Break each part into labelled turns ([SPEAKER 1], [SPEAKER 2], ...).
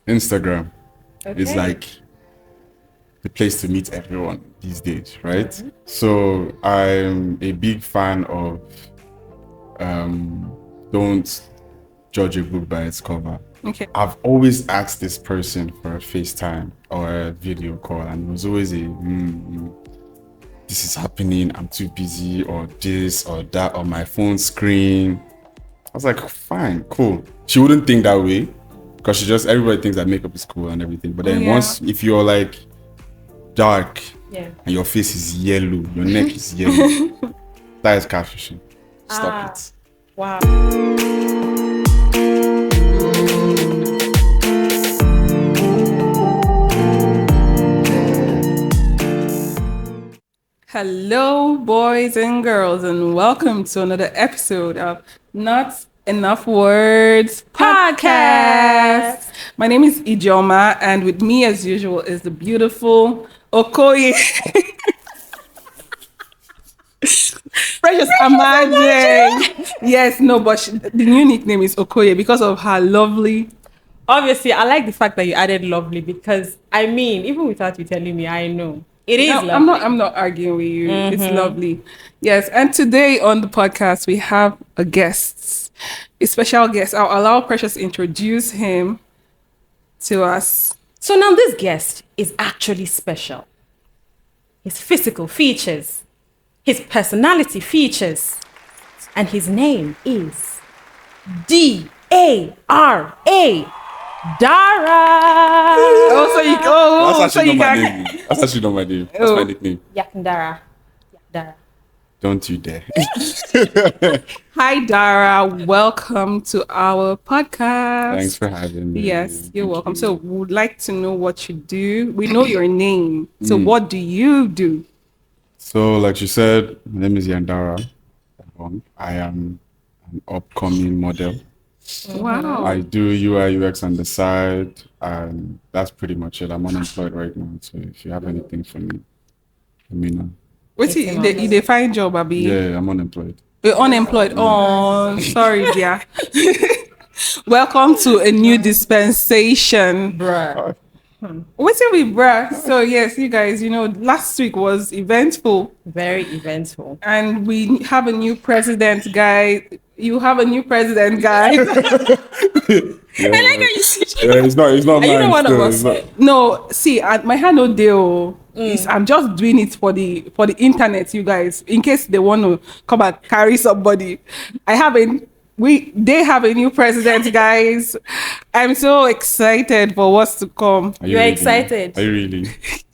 [SPEAKER 1] Instagram is
[SPEAKER 2] Okay.
[SPEAKER 1] like the place to meet everyone these days, right? So I'm a big fan of don't judge a book by its cover.
[SPEAKER 3] Okay.
[SPEAKER 1] I've always asked this person for a FaceTime or a video call, and it was always this is happening, I'm too busy, or this or that on my phone screen. I was like, fine, cool. She wouldn't think that way because everybody thinks that makeup is cool and everything. But then if you're like dark and your face is yellow, your neck is yellow, that is catfishing. Stop it.
[SPEAKER 2] Wow.
[SPEAKER 3] Hello, boys and girls, and welcome to another episode of Not Enough Words Podcast. My name is Ijoma, and with me, as usual, is the beautiful Okoye. Precious Amade. Yes, no, but the new nickname is Okoye because of her lovely.
[SPEAKER 2] Obviously, I like the fact that you added lovely because, I mean, even without you telling me, I know. It is lovely.
[SPEAKER 3] I'm not arguing with you. It's lovely. Yes, and today on the podcast, we have a special guest. I'll allow Precious to introduce him to us.
[SPEAKER 2] So now this guest is actually special. His physical features, his personality features, and his name is Dara. Dara.
[SPEAKER 1] That's actually not my name. That's actually not my name. That's my nickname.
[SPEAKER 2] Dara. Dara.
[SPEAKER 1] Don't you dare.
[SPEAKER 3] Hi, Dara. Welcome to our podcast.
[SPEAKER 1] Thanks for having me.
[SPEAKER 3] Yes, you're welcome. So we would like to know what you do. We know your name. So what do you do?
[SPEAKER 1] So, like you said, my name is Dara. I am an upcoming model.
[SPEAKER 3] Wow.
[SPEAKER 1] I do UI UX on the side, and that's pretty much it. I'm unemployed right now, so if you have anything for me, let me know.
[SPEAKER 3] What's it? You define job, Abi?
[SPEAKER 1] Yeah, I'm unemployed.
[SPEAKER 3] You're unemployed. Oh, sorry, dear. Welcome to a new dispensation.
[SPEAKER 2] Bruh.
[SPEAKER 3] What's it with bruh? So yes, you guys, last week was eventful.
[SPEAKER 2] Very eventful.
[SPEAKER 3] And we have a new president, guy. You have a new president, guy.
[SPEAKER 1] Yeah, it's not
[SPEAKER 2] Are you not one of us?
[SPEAKER 3] No, see, my hand no deal. I'm just doing it for the internet, you guys, in case they want to come and carry somebody. They have a new president, guys. I'm so excited for what's to come.
[SPEAKER 2] You're
[SPEAKER 1] really
[SPEAKER 2] excited?
[SPEAKER 1] Are you really?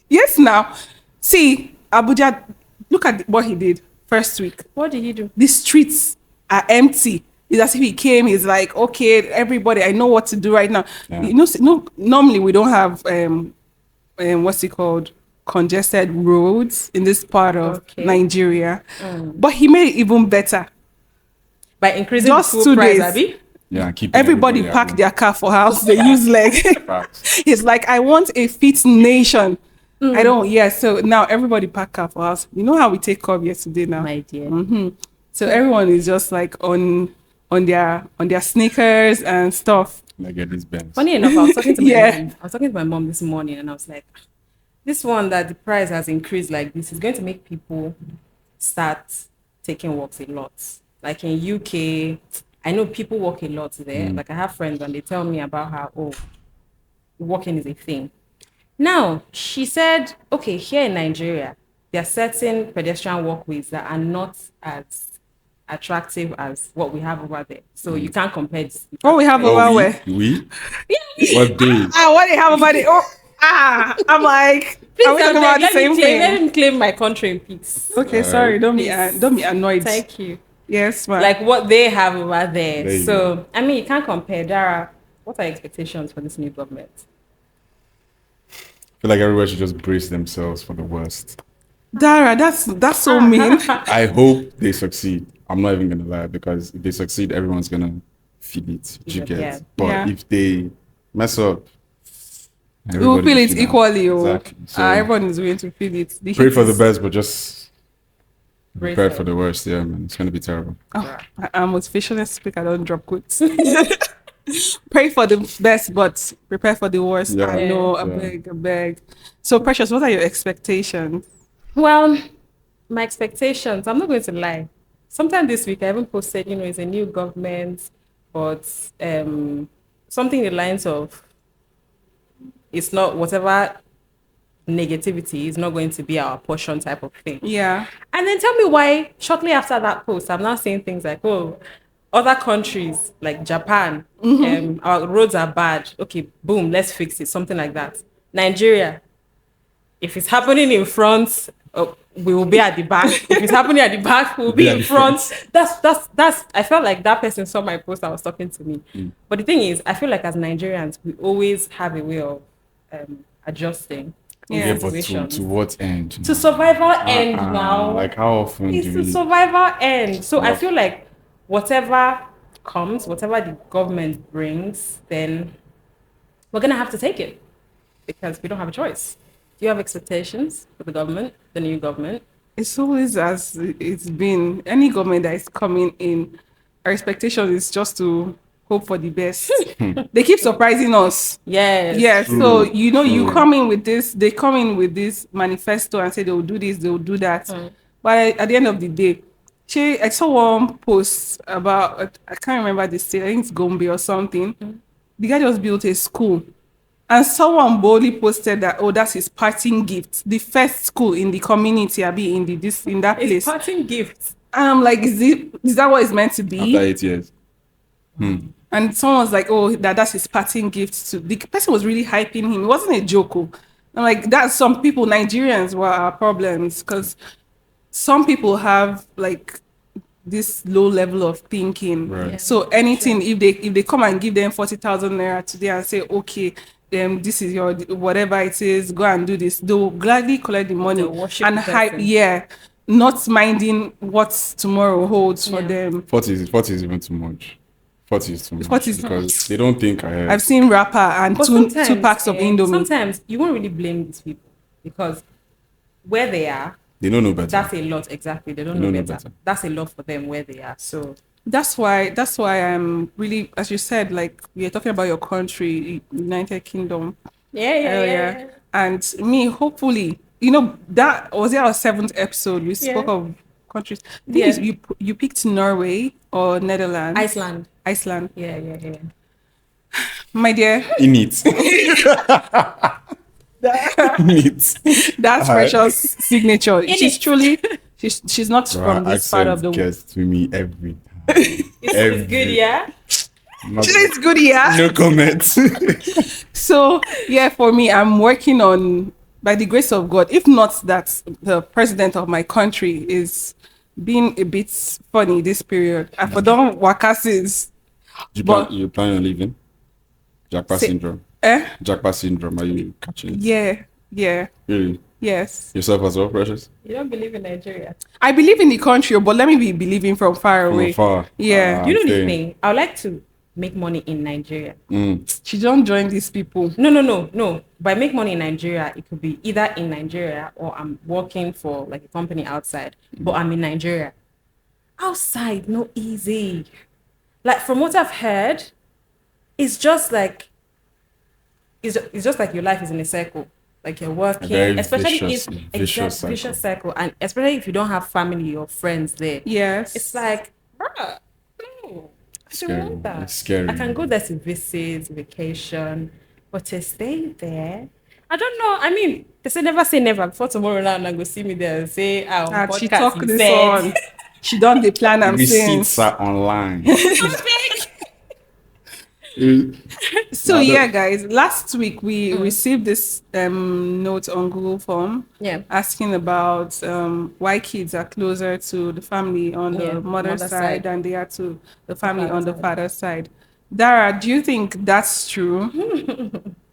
[SPEAKER 3] Yes, now. See, Abuja, look at what he did first week.
[SPEAKER 2] What did he do?
[SPEAKER 3] The streets are empty. It's as if he came, he's like, okay, everybody, I know what to do right now.
[SPEAKER 1] Yeah.
[SPEAKER 3] Normally we don't have what's it called? Congested roads in this part of Nigeria. But he made it even better.
[SPEAKER 2] By increasing
[SPEAKER 3] Just
[SPEAKER 2] the full
[SPEAKER 3] 2
[SPEAKER 2] price,
[SPEAKER 3] days.
[SPEAKER 2] Abi?
[SPEAKER 1] Yeah, keep
[SPEAKER 3] Everybody park their car for house. They use leg. It's like, I want a fit nation. I don't. Yeah. So now everybody pack car for house. You know how we take curve yesterday now.
[SPEAKER 2] My dear.
[SPEAKER 3] So everyone is just like on their sneakers and stuff.
[SPEAKER 1] Like get this Benz.
[SPEAKER 2] Funny enough, I was talking to my
[SPEAKER 3] Yeah.
[SPEAKER 2] mom. I was talking to my mom this morning, and I was like, "This one that the price has increased like this is going to make people start taking walks a lot. Like in UK, I know people walk a lot there. Like I have friends, and they tell me about how walking is a thing. Now she said, okay, here in Nigeria, there are certain pedestrian walkways that are not as attractive as what we have over there. So you can't compare this.
[SPEAKER 3] What we have over where?
[SPEAKER 1] We? What day?
[SPEAKER 3] What they have about it? I'm like,
[SPEAKER 2] Please,
[SPEAKER 3] are we talking about the same thing?
[SPEAKER 2] Let him claim my country in peace.
[SPEAKER 3] Okay, sorry. Don't be annoyed.
[SPEAKER 2] Thank you.
[SPEAKER 3] Yes, ma'am.
[SPEAKER 2] Like what they have over there.
[SPEAKER 1] There you
[SPEAKER 2] So, I mean, you can't compare. Dara, what are your expectations for this new government?
[SPEAKER 1] I feel like everybody should just brace themselves for the worst.
[SPEAKER 3] Dara, that's so mean.
[SPEAKER 1] I hope they succeed. I'm not even gonna lie, because if they succeed, everyone's gonna feel it. You get.
[SPEAKER 2] Yeah.
[SPEAKER 1] But
[SPEAKER 3] Yeah.
[SPEAKER 1] if they mess up,
[SPEAKER 3] We will feel
[SPEAKER 1] everybody
[SPEAKER 3] it
[SPEAKER 1] should
[SPEAKER 3] equally.
[SPEAKER 1] Exactly. So
[SPEAKER 3] Everyone is going to feel it.
[SPEAKER 1] pray for the best, but just
[SPEAKER 2] Brace
[SPEAKER 1] prepare
[SPEAKER 2] up.
[SPEAKER 1] for the worst. Yeah, man, it's gonna be terrible.
[SPEAKER 3] I'm motivational speaker. I don't drop quotes. Pray for the best, but prepare for the worst.
[SPEAKER 1] Yeah.
[SPEAKER 3] I know, I
[SPEAKER 1] Yeah.
[SPEAKER 3] beg, I beg. So, Precious, what are your expectations?
[SPEAKER 2] Well, my expectations, I'm not going to lie. Sometime this week, I even posted, it's a new government, but something in the lines of it's not whatever negativity is not going to be our portion type of thing.
[SPEAKER 3] Yeah.
[SPEAKER 2] And then tell me why, shortly after that post, I'm now saying things like, oh, other countries like Japan, our roads are bad. Okay, boom, let's fix it. Something like that. Nigeria, if it's happening in front, we will be at the back. If it's happening at the back, we'll be in front. That's. I felt like that person saw my post and was talking to me. But the thing is, I feel like as Nigerians, we always have a way of adjusting.
[SPEAKER 3] Yeah.
[SPEAKER 1] Yeah, but to what end?
[SPEAKER 2] To survival end now.
[SPEAKER 1] Like how often
[SPEAKER 2] It's
[SPEAKER 1] do
[SPEAKER 2] the
[SPEAKER 1] we?
[SPEAKER 2] survival end. So I
[SPEAKER 1] Yep.
[SPEAKER 2] feel like whatever comes, whatever the government brings, then we're gonna have to take it because we don't have a choice. Do you have expectations for the government, the new government?
[SPEAKER 3] It's always as it's been. Any government that is coming in, our expectation is just to hope for the best. They keep surprising us.
[SPEAKER 2] Yes.
[SPEAKER 3] Yes. So you
[SPEAKER 1] True.
[SPEAKER 3] come in with this. They come in with this manifesto and say they will do this, they will do that. But at the end of the day, I saw one post about I can't remember the state. I think it's Gombe or something. The guy just built a school. And someone boldly posted that, oh, that's his parting gift. The first school in the community, I be in that
[SPEAKER 2] It's
[SPEAKER 3] place.
[SPEAKER 2] parting gifts.
[SPEAKER 3] And I'm like, is that what it's meant to be?
[SPEAKER 1] After 8 years.
[SPEAKER 3] And someone was like, oh, that's his parting gift to the person was really hyping him. It wasn't a joke. Oh. I'm like, that's some people, Nigerians were our problems because some people have like this low level of thinking.
[SPEAKER 1] Right.
[SPEAKER 2] Yeah.
[SPEAKER 3] So anything, if they come and give them 40,000 naira today and say, okay, this is your whatever it is, go and do this, they'll gladly collect the money
[SPEAKER 2] They'll worship
[SPEAKER 3] and
[SPEAKER 2] the
[SPEAKER 3] hype,
[SPEAKER 2] person.
[SPEAKER 3] yeah, not minding what tomorrow holds for
[SPEAKER 2] Yeah.
[SPEAKER 3] them.
[SPEAKER 1] 40 is even too much. 40 is too much
[SPEAKER 3] 40 is
[SPEAKER 1] because they don't think ahead.
[SPEAKER 3] I've seen rapper and
[SPEAKER 2] But
[SPEAKER 3] two
[SPEAKER 2] sometimes,
[SPEAKER 3] packs of Indomie.
[SPEAKER 2] sometimes you won't really blame these people because where they are,
[SPEAKER 1] They don't know better.
[SPEAKER 2] that's a lot. Exactly. They don't
[SPEAKER 1] They
[SPEAKER 2] know
[SPEAKER 1] don't know
[SPEAKER 2] better.
[SPEAKER 1] better.
[SPEAKER 2] That's a lot for them where they are. So
[SPEAKER 3] That's why I'm really, as you said, like we are talking about your country, United Kingdom. earlier. And me, hopefully, that was our 7th episode. We spoke of countries. I think you picked Norway or Netherlands.
[SPEAKER 2] Iceland.
[SPEAKER 3] Iceland.
[SPEAKER 2] Yeah.
[SPEAKER 3] My dear,
[SPEAKER 1] In it. In it.
[SPEAKER 3] that's
[SPEAKER 1] Alright.
[SPEAKER 3] Precious' signature. She's
[SPEAKER 2] it.
[SPEAKER 3] truly, she's not from this part of the world.
[SPEAKER 1] gets to me every time.
[SPEAKER 2] It's good, yeah.
[SPEAKER 1] Not-
[SPEAKER 3] It's good, yeah.
[SPEAKER 1] No comments.
[SPEAKER 3] So, yeah, for me, I'm working on, by the grace of God, if not that the president of my country is being a bit funny this period. I for don't waka since.
[SPEAKER 1] You plan on leaving? Jackpot
[SPEAKER 3] Say-
[SPEAKER 1] syndrome.
[SPEAKER 3] Eh?
[SPEAKER 1] Jackpot syndrome. Are you catching it?
[SPEAKER 3] Yeah,
[SPEAKER 1] Really?
[SPEAKER 3] yes.
[SPEAKER 1] Yourself as well, Precious?
[SPEAKER 2] You don't believe in Nigeria.
[SPEAKER 3] I believe in the country, but let me be believing from far
[SPEAKER 1] From
[SPEAKER 3] away.
[SPEAKER 1] afar.
[SPEAKER 3] Yeah.
[SPEAKER 2] You know the
[SPEAKER 1] saying.
[SPEAKER 2] thing? I would like to make money in Nigeria.
[SPEAKER 3] She don't join these people.
[SPEAKER 2] No. By make money in Nigeria, it could be either in Nigeria or I'm working for like a company outside, but I'm in Nigeria. Outside, no easy. Like from what I've heard, it's just like it's just like your life is in a circle. Like you're working,
[SPEAKER 1] very
[SPEAKER 2] especially
[SPEAKER 1] vicious-
[SPEAKER 2] if
[SPEAKER 1] vicious cycle.
[SPEAKER 2] vicious circle, and especially if you don't have family or friends there.
[SPEAKER 3] Yes.
[SPEAKER 2] It's like, bruh, no. I don't
[SPEAKER 1] Scary.
[SPEAKER 2] want that.
[SPEAKER 1] It's scary.
[SPEAKER 2] I can go there to visit, vacation, but to stay there, I don't know. I mean, they say never say never. Before tomorrow now, and go see me there and say,
[SPEAKER 3] She
[SPEAKER 2] podcast
[SPEAKER 3] talk
[SPEAKER 2] you
[SPEAKER 3] this
[SPEAKER 2] said.
[SPEAKER 3] on. She done the plan I'm saying.
[SPEAKER 1] Receipts are online.
[SPEAKER 3] So yeah, guys, last week we received this note on Google Form
[SPEAKER 2] Yeah.
[SPEAKER 3] asking about why kids are closer to the family on
[SPEAKER 2] Yeah,
[SPEAKER 3] the mother's
[SPEAKER 2] mother's
[SPEAKER 3] side
[SPEAKER 2] side.
[SPEAKER 3] than they are to the family
[SPEAKER 2] father's
[SPEAKER 3] on the
[SPEAKER 2] side.
[SPEAKER 3] father's side. Dara, do you think that's true?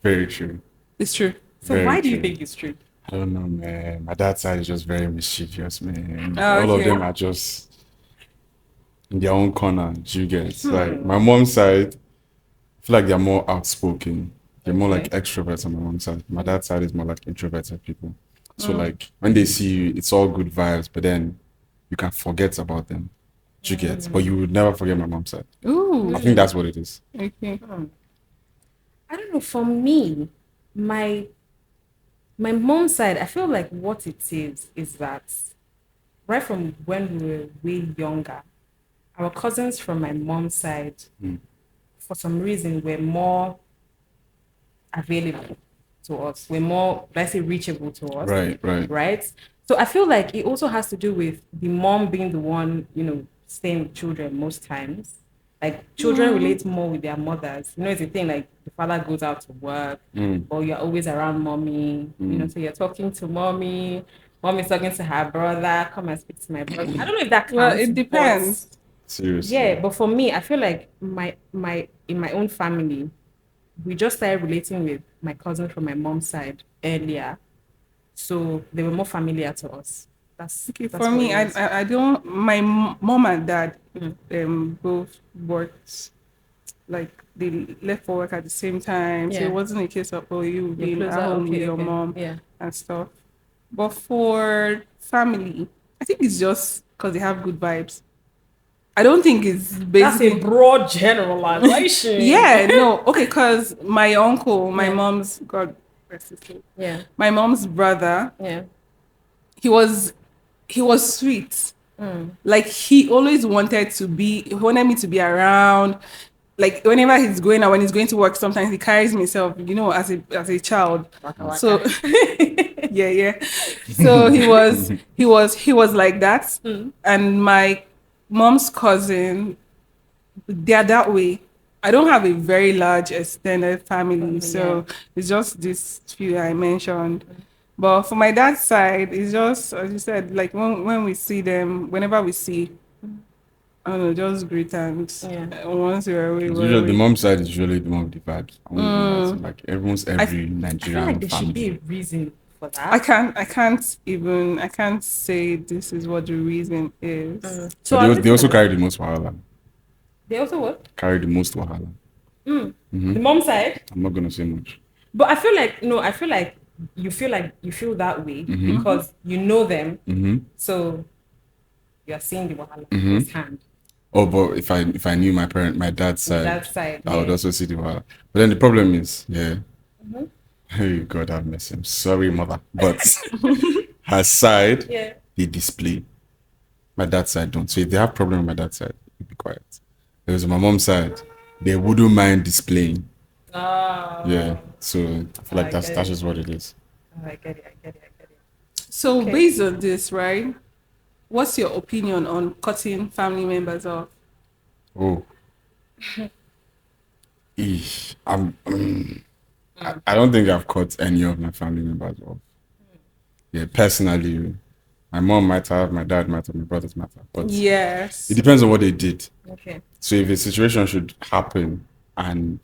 [SPEAKER 1] Very true.
[SPEAKER 3] It's true.
[SPEAKER 2] So
[SPEAKER 1] Very
[SPEAKER 2] why do you
[SPEAKER 1] true.
[SPEAKER 2] think it's true?
[SPEAKER 1] I don't know, man. My dad's side is just very mischievous, man.
[SPEAKER 3] Oh,
[SPEAKER 1] All of
[SPEAKER 3] okay.
[SPEAKER 1] them are just in their own corner. Do you get? Like my mom's side, I feel like they're more outspoken. They're more like extroverts on my mom's side. My dad's side is more like introverted people. So like when they see you, it's all good vibes, but then you can forget about them. Do you get? But you would never forget my mom's side.
[SPEAKER 3] Ooh.
[SPEAKER 1] I think that's what it is.
[SPEAKER 3] Okay.
[SPEAKER 2] I don't know. For me, my mom's side, I feel like what it is that right from when we were way younger, our cousins from my mom's side, for some reason, were more available to us. We're more, let's say, reachable to us.
[SPEAKER 1] Right.
[SPEAKER 2] Right. So I feel like it also has to do with the mom being the one, staying with children most times. Like children relate more with their mothers. It's a thing like the father goes out to work, or you're always around mommy. So you're talking to mommy. Mommy's talking to her brother. Come and speak to my brother. I don't know if that counts.
[SPEAKER 3] Well, it depends.
[SPEAKER 1] Seriously.
[SPEAKER 2] Yeah, but for me, I feel like in my own family, we just started relating with my cousins from my mom's side earlier, so they were more familiar to us. That's
[SPEAKER 3] For
[SPEAKER 2] what
[SPEAKER 3] me,
[SPEAKER 2] it is.
[SPEAKER 3] I don't. My mom and dad, both worked, like they left for work at the same time. So
[SPEAKER 2] Yeah.
[SPEAKER 3] it wasn't a case of you
[SPEAKER 2] You're
[SPEAKER 3] being at
[SPEAKER 2] closer,
[SPEAKER 3] home with
[SPEAKER 2] okay,
[SPEAKER 3] your
[SPEAKER 2] okay.
[SPEAKER 3] mom
[SPEAKER 2] Yeah.
[SPEAKER 3] and stuff. But for family, I think it's just because they have good vibes. I don't think it's
[SPEAKER 2] That's
[SPEAKER 3] basically.
[SPEAKER 2] a broad generalization.
[SPEAKER 3] Yeah, no, okay, because my uncle, my
[SPEAKER 2] Yeah.
[SPEAKER 3] mom's God rest his soul,
[SPEAKER 2] Yeah.
[SPEAKER 3] my mom's brother,
[SPEAKER 2] Yeah.
[SPEAKER 3] he was sweet. Like he always he wanted me to be around. Like whenever he's going out, when he's going to work, sometimes he carries me himself, as a child.
[SPEAKER 2] Waka
[SPEAKER 3] So
[SPEAKER 2] waka.
[SPEAKER 3] yeah. So he was like that. And my mom's cousin, they're that way. I don't have a very large extended family, so it's just these few I mentioned. But for my dad's side, it's just as you said, like when we see them, whenever we see, I don't know, just greet and once you're away, we're
[SPEAKER 1] Usually, the
[SPEAKER 3] away.
[SPEAKER 1] mom's side is usually the mom with the vibes. I won't even lie to you. Like every
[SPEAKER 2] I feel
[SPEAKER 1] Nigerian
[SPEAKER 2] like there should be a
[SPEAKER 1] family.
[SPEAKER 2] reason for that.
[SPEAKER 3] I can't say this is what the reason is.
[SPEAKER 2] So
[SPEAKER 1] But
[SPEAKER 2] I'm
[SPEAKER 1] they also
[SPEAKER 2] listening.
[SPEAKER 1] carry the most wahala.
[SPEAKER 2] They also what?
[SPEAKER 1] Carry the most wahala.
[SPEAKER 2] The mom side.
[SPEAKER 1] I'm not gonna say much.
[SPEAKER 2] But I feel like you feel that way because you know them. So you're seeing the wahala firsthand.
[SPEAKER 1] Oh, but if I knew my dad's side,
[SPEAKER 2] That side.
[SPEAKER 1] I would also see the wahala. But then the problem is, hey God have mercy. I'm sorry, mother, but her side, they display. My dad's side don't. So if they have problem with my dad's side, you be quiet. If it was my mom's side, they wouldn't mind displaying.
[SPEAKER 2] Oh.
[SPEAKER 1] Yeah. So I feel like that's just what it is.
[SPEAKER 2] I get it.
[SPEAKER 3] So
[SPEAKER 2] Okay.
[SPEAKER 3] based on this, right? What's your opinion on cutting family members off?
[SPEAKER 1] Oh. I don't think I've cut any of my family members off. Yeah, personally, my mom might have, my dad might have, my brothers might have, but
[SPEAKER 3] Yes.
[SPEAKER 1] it depends on what they did.
[SPEAKER 2] Okay.
[SPEAKER 1] So if a situation should happen, and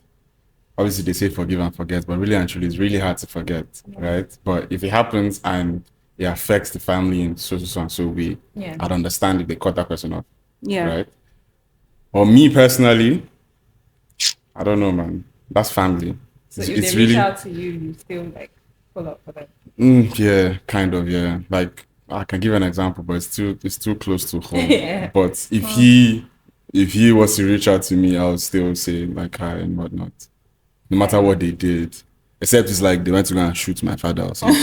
[SPEAKER 1] obviously they say forgive and forget, but really and truly it's really hard to forget, right? But if it happens and it affects the family in so and so way, I'd understand if they cut that person off,
[SPEAKER 3] Yeah.
[SPEAKER 1] right? Or me personally, I don't know, man. That's family.
[SPEAKER 2] So if they reach out to you, you still like pull up for them.
[SPEAKER 1] Yeah, kind of, yeah. Like I can give an example, but it's too close to home.
[SPEAKER 2] Yeah.
[SPEAKER 1] But if he was to reach out to me, I would still say like hi and whatnot. No matter what they did. Except it's like they went to go and shoot my father or something.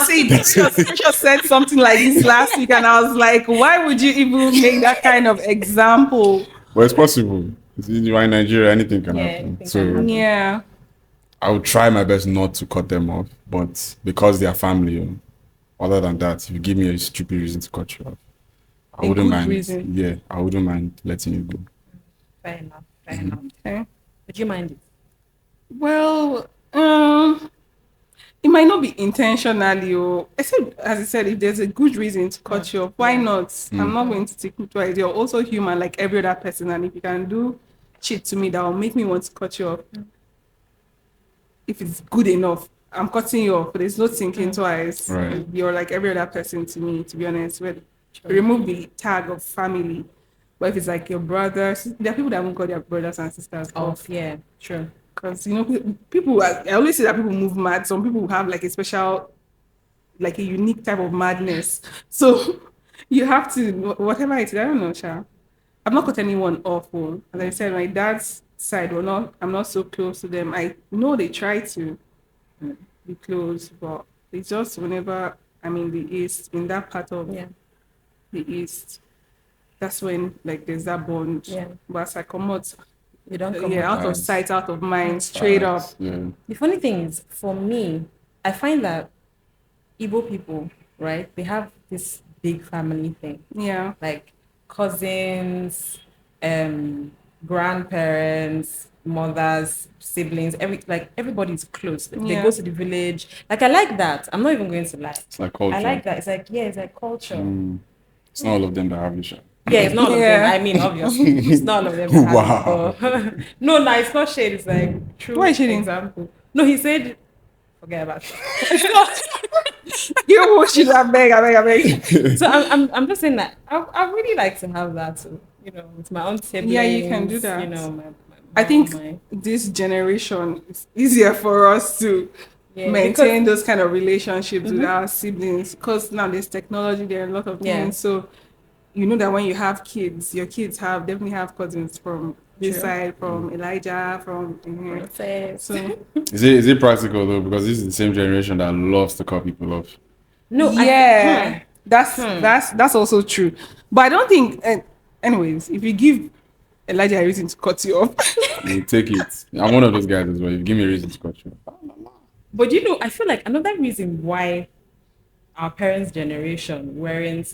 [SPEAKER 3] See, Trisha said something like this last week, and I was like, why would you even make that kind of example?
[SPEAKER 1] Well, it's possible. You're in Nigeria, anything can happen.
[SPEAKER 2] anything
[SPEAKER 1] So
[SPEAKER 2] can happen.
[SPEAKER 3] Yeah.
[SPEAKER 1] I would try my best not to cut them off, but because they are family, other than that, if you give me a stupid reason to cut you off, I
[SPEAKER 3] A
[SPEAKER 1] wouldn't
[SPEAKER 3] good
[SPEAKER 1] mind.
[SPEAKER 3] reason.
[SPEAKER 1] Yeah, I wouldn't mind letting you go.
[SPEAKER 2] Fair enough.
[SPEAKER 3] Okay.
[SPEAKER 2] Would you mind it?
[SPEAKER 3] Well, it might not be intentionally, or except as I said, if there's a good reason to cut you off, why not? I'm not going to take it twice. You're also human, like every other person, and if you can do shit to me that will make me want to cut you off, if it's good enough, I'm cutting you off. But there's no thinking twice.
[SPEAKER 1] Right.
[SPEAKER 3] You're like every other person to me, to be honest. Remove the tag of family. But if it's like your brothers, there are people that won't call their brothers and sisters off.
[SPEAKER 2] Yeah, true.
[SPEAKER 3] Because, people, I always say that people move mad. Some people have like a special, like a unique type of madness. So you have to, whatever it is, I don't know, Sha. I've not cut anyone off. Oh. As I said, my dad's side, I'm not so close to them. I know they try to be close, but it's just whenever I'm in the east, in that part of
[SPEAKER 2] Yeah.
[SPEAKER 3] the east, that's when like there's that bond.
[SPEAKER 2] Yeah.
[SPEAKER 3] But as I come out,
[SPEAKER 2] You don't come
[SPEAKER 3] out of
[SPEAKER 1] Facts.
[SPEAKER 3] sight, out of mind, straight up.
[SPEAKER 1] Yeah.
[SPEAKER 2] The funny thing is, for me, I find that Igbo people, right, they have this big family thing,
[SPEAKER 3] Yeah.
[SPEAKER 2] like cousins, grandparents, mothers, siblings, everybody's close. They
[SPEAKER 3] Yeah.
[SPEAKER 2] go to the village. Like I like that. I'm not even going to lie.
[SPEAKER 1] It's like culture.
[SPEAKER 2] I like that. It's like, yeah, it's like culture.
[SPEAKER 1] It's not all of them that have this.
[SPEAKER 2] Yeah, it's not all of
[SPEAKER 3] Yeah.
[SPEAKER 2] them. I mean, obviously, it's not all of them. That
[SPEAKER 1] Wow.
[SPEAKER 2] have it, but no, it's not shade. It's like true
[SPEAKER 3] Why shading?
[SPEAKER 2] example. No, he said, forget about it.
[SPEAKER 3] You should I beg.
[SPEAKER 2] So I'm just saying that I really like to have that too. You know, with my own siblings.
[SPEAKER 3] Yeah, you can do that.
[SPEAKER 2] You know, my
[SPEAKER 3] I think
[SPEAKER 2] my,
[SPEAKER 3] this generation is easier for us to
[SPEAKER 2] yeah,
[SPEAKER 3] maintain those kind of relationships with our siblings because now there's technology, there are a lot of things.
[SPEAKER 2] Yeah.
[SPEAKER 3] So you know that when you have kids, your kids definitely have cousins from this
[SPEAKER 2] True.
[SPEAKER 3] side, from Elijah, from
[SPEAKER 2] so
[SPEAKER 1] Is it practical though? Because this is the same generation that loves to cut people off.
[SPEAKER 2] no,
[SPEAKER 3] yeah, that's also true. But I don't think. Anyways, if you give Elijah a reason to cut you off,
[SPEAKER 1] You take it. I'm one of those guys as well. You give me a reason to cut you off.
[SPEAKER 2] but you know, I feel like another reason why our parents' generation weren't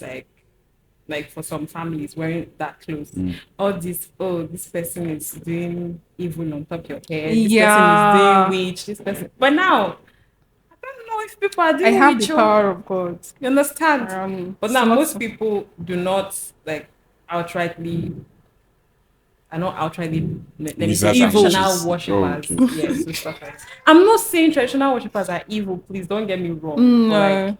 [SPEAKER 2] like for some families weren't that close. All this, this person is doing evil on top of your head. This person is doing witch. This person, but now I don't know if people are
[SPEAKER 3] I
[SPEAKER 2] doing
[SPEAKER 3] have
[SPEAKER 2] witch.
[SPEAKER 3] the power of God.
[SPEAKER 2] You understand?
[SPEAKER 3] Around me.
[SPEAKER 2] But now
[SPEAKER 3] So
[SPEAKER 2] most people do not like outrightly. Are not outrightly let me say
[SPEAKER 1] Wizards and
[SPEAKER 2] traditional
[SPEAKER 1] witches.
[SPEAKER 2] worshippers.
[SPEAKER 1] Oh, okay.
[SPEAKER 2] Yes, so stuff like that. I'm not saying traditional worshippers are evil. Please don't get me wrong. But,
[SPEAKER 3] No.
[SPEAKER 2] like,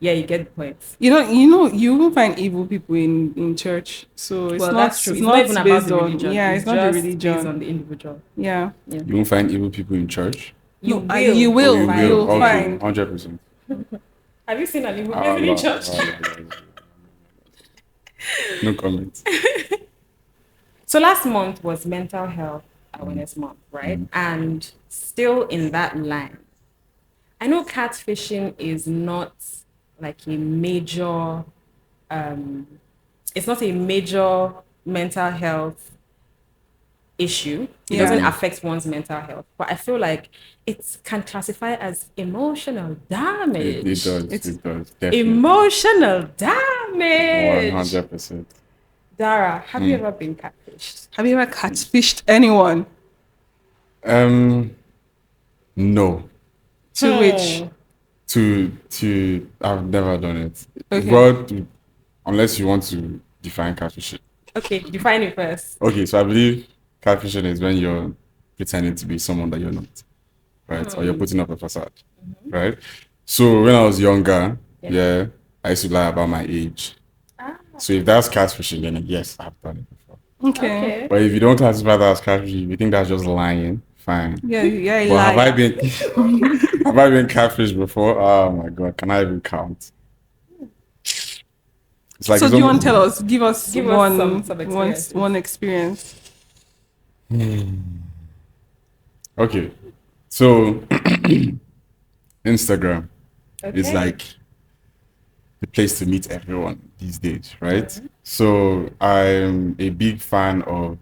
[SPEAKER 2] yeah, you get the point.
[SPEAKER 3] You will find evil people in church. So it's
[SPEAKER 2] Well,
[SPEAKER 3] not
[SPEAKER 2] that's true.
[SPEAKER 3] It's
[SPEAKER 2] It's
[SPEAKER 3] not
[SPEAKER 2] not even about
[SPEAKER 3] based
[SPEAKER 2] the
[SPEAKER 3] on
[SPEAKER 2] religion.
[SPEAKER 3] yeah, it's not the
[SPEAKER 2] just
[SPEAKER 3] religion.
[SPEAKER 2] based on the individual.
[SPEAKER 3] Yeah.
[SPEAKER 1] You won't find evil people in church.
[SPEAKER 2] You
[SPEAKER 3] No,
[SPEAKER 2] will.
[SPEAKER 3] you will.
[SPEAKER 1] You
[SPEAKER 3] You'll
[SPEAKER 1] will. Okay,
[SPEAKER 3] find.
[SPEAKER 1] 100%.
[SPEAKER 2] Have you seen an evil people in church?
[SPEAKER 1] No comment.
[SPEAKER 2] So last month was Mental Health Awareness Month, right? And still in that line, I know catfishing is not like a major, it's not a major mental health issue. It
[SPEAKER 3] Yeah.
[SPEAKER 2] doesn't affect one's mental health, but I feel like it can classify as emotional damage.
[SPEAKER 1] It does.
[SPEAKER 3] It's-
[SPEAKER 1] It does. Definitely.
[SPEAKER 2] Emotional damage.
[SPEAKER 1] 100%.
[SPEAKER 2] Dara, have you ever been catfished?
[SPEAKER 3] Have you ever catfished anyone?
[SPEAKER 1] No.
[SPEAKER 3] To which?
[SPEAKER 1] To I've never done it.
[SPEAKER 3] Okay.
[SPEAKER 1] Well, unless you want to define catfishing.
[SPEAKER 2] Okay, define it first.
[SPEAKER 1] Okay, so I believe catfishing is when you're pretending to be someone that you're not, right? Or you're putting up a facade, right? So when I was younger, yeah, I used to lie about my age. So if that's catfishing, then yes, I've done it before.
[SPEAKER 3] Okay.
[SPEAKER 1] But if you don't classify that as catfishing, if you think that's just lying, fine.
[SPEAKER 3] Yeah.
[SPEAKER 1] But have I
[SPEAKER 3] Lie.
[SPEAKER 1] been have I been catfished before? Oh my god, can I even count? It's like
[SPEAKER 3] So
[SPEAKER 1] it's
[SPEAKER 3] do you want
[SPEAKER 1] almost-
[SPEAKER 3] to tell us? Give us
[SPEAKER 2] Give us
[SPEAKER 3] one
[SPEAKER 2] some
[SPEAKER 3] one
[SPEAKER 2] experiences.
[SPEAKER 3] one experience.
[SPEAKER 1] Okay, so Instagram is
[SPEAKER 2] Okay.
[SPEAKER 1] like the place to meet everyone these days, right? So I'm a big fan of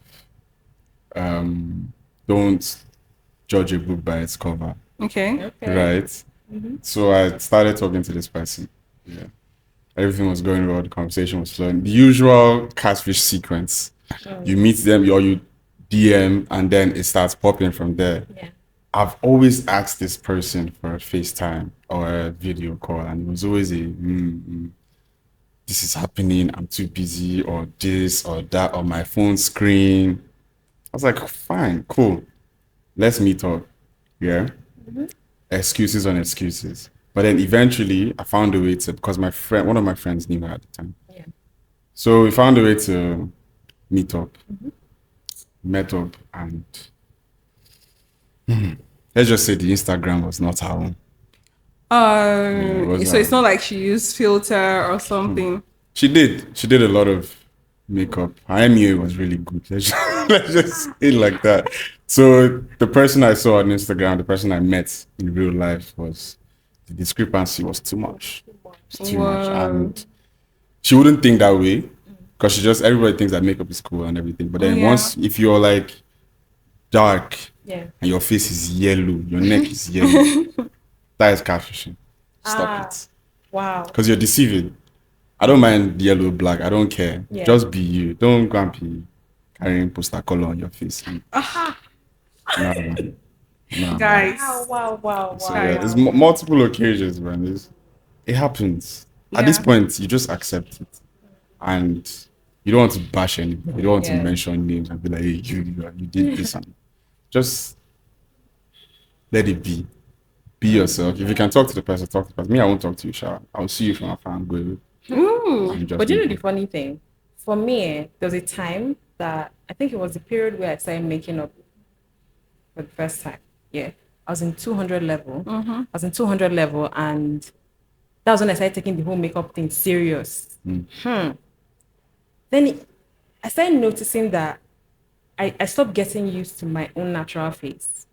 [SPEAKER 1] don't judge a book by its cover,
[SPEAKER 3] Okay.
[SPEAKER 2] Okay.
[SPEAKER 1] right? So I started talking to this person. Yeah, everything was going well. The conversation was flowing. The usual catfish sequence. You meet them, or you DM, and then it starts popping from there.
[SPEAKER 2] Yeah.
[SPEAKER 1] I've always asked this person for a FaceTime or a video call, and it was always this is happening, I'm too busy, or this or that, or my phone screen. I was like, fine, cool, let's meet up. Yeah. Excuses on excuses. But then eventually I found a way to, because one of my friends knew her at the time.
[SPEAKER 2] Yeah.
[SPEAKER 1] So we found a way to meet up, met up, and let's just say the Instagram was not her own. it was,
[SPEAKER 3] So it's not like she used filter or something.
[SPEAKER 1] She did a lot of makeup. I knew it was really good. Let's just say it like that. So the person I saw on Instagram, the person I met in real life, was the discrepancy was too much. It's too much,
[SPEAKER 3] Wow.
[SPEAKER 1] and she wouldn't think that way because she just everybody thinks that makeup is cool and everything. But then
[SPEAKER 3] Yeah.
[SPEAKER 1] once if you're like dark
[SPEAKER 2] Yeah.
[SPEAKER 1] and your face is yellow, your neck is yellow, that is catfishing. Stop it.
[SPEAKER 2] Wow.
[SPEAKER 1] Because you're deceiving. I don't mind yellow, black. I don't care.
[SPEAKER 2] Yeah.
[SPEAKER 1] Just be you. Don't go and be carrying poster color on your face.
[SPEAKER 2] Aha.
[SPEAKER 1] No.
[SPEAKER 3] Guys.
[SPEAKER 2] Wow.
[SPEAKER 1] So yeah, there's multiple occasions, man. It happens. At this
[SPEAKER 3] Yeah.
[SPEAKER 1] point, you just accept it, and you don't want to bash anybody. You don't want to
[SPEAKER 2] Yeah.
[SPEAKER 1] mention names and be like, "Hey, you did this," and just let it be. Be yourself. If you can talk to the person, talk to the person. Me, I won't talk to you, Sha. I'll see you from afar and go.
[SPEAKER 3] Ooh.
[SPEAKER 1] And just
[SPEAKER 2] But you know
[SPEAKER 1] move
[SPEAKER 2] the
[SPEAKER 1] on.
[SPEAKER 2] funny thing? For me, there was a time that I think it was the period where I started making up for the first time. Yeah. I was in 200 level. I was in 200 level, and that was when I started taking the whole makeup thing serious. Then I started noticing that I stopped getting used to my own natural face.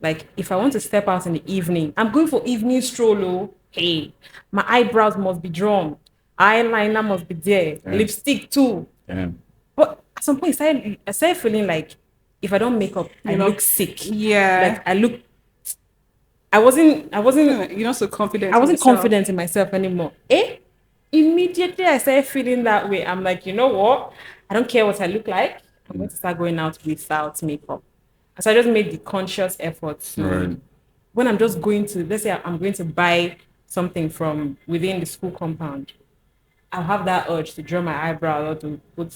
[SPEAKER 2] Like, if I want to step out in the evening, I'm going for evening stroll. Oh, hey, my eyebrows must be drawn, eyeliner must be there,
[SPEAKER 1] Yeah.
[SPEAKER 2] lipstick too.
[SPEAKER 1] Yeah.
[SPEAKER 2] But at some point, I started feeling like if I don't make up, I
[SPEAKER 3] You know,
[SPEAKER 2] look sick.
[SPEAKER 3] Yeah.
[SPEAKER 2] Like I wasn't
[SPEAKER 3] You're not so confident.
[SPEAKER 2] I
[SPEAKER 3] in
[SPEAKER 2] wasn't
[SPEAKER 3] yourself.
[SPEAKER 2] confident in myself anymore. Immediately I started feeling that way. I'm like, you know what? I don't care what I look like. I'm going to start going out without makeup. And so I just made the conscious effort to,
[SPEAKER 1] Right.
[SPEAKER 2] when I'm just going to, let's say I'm going to buy something from within the school compound, I'll have that urge to draw my eyebrow or to put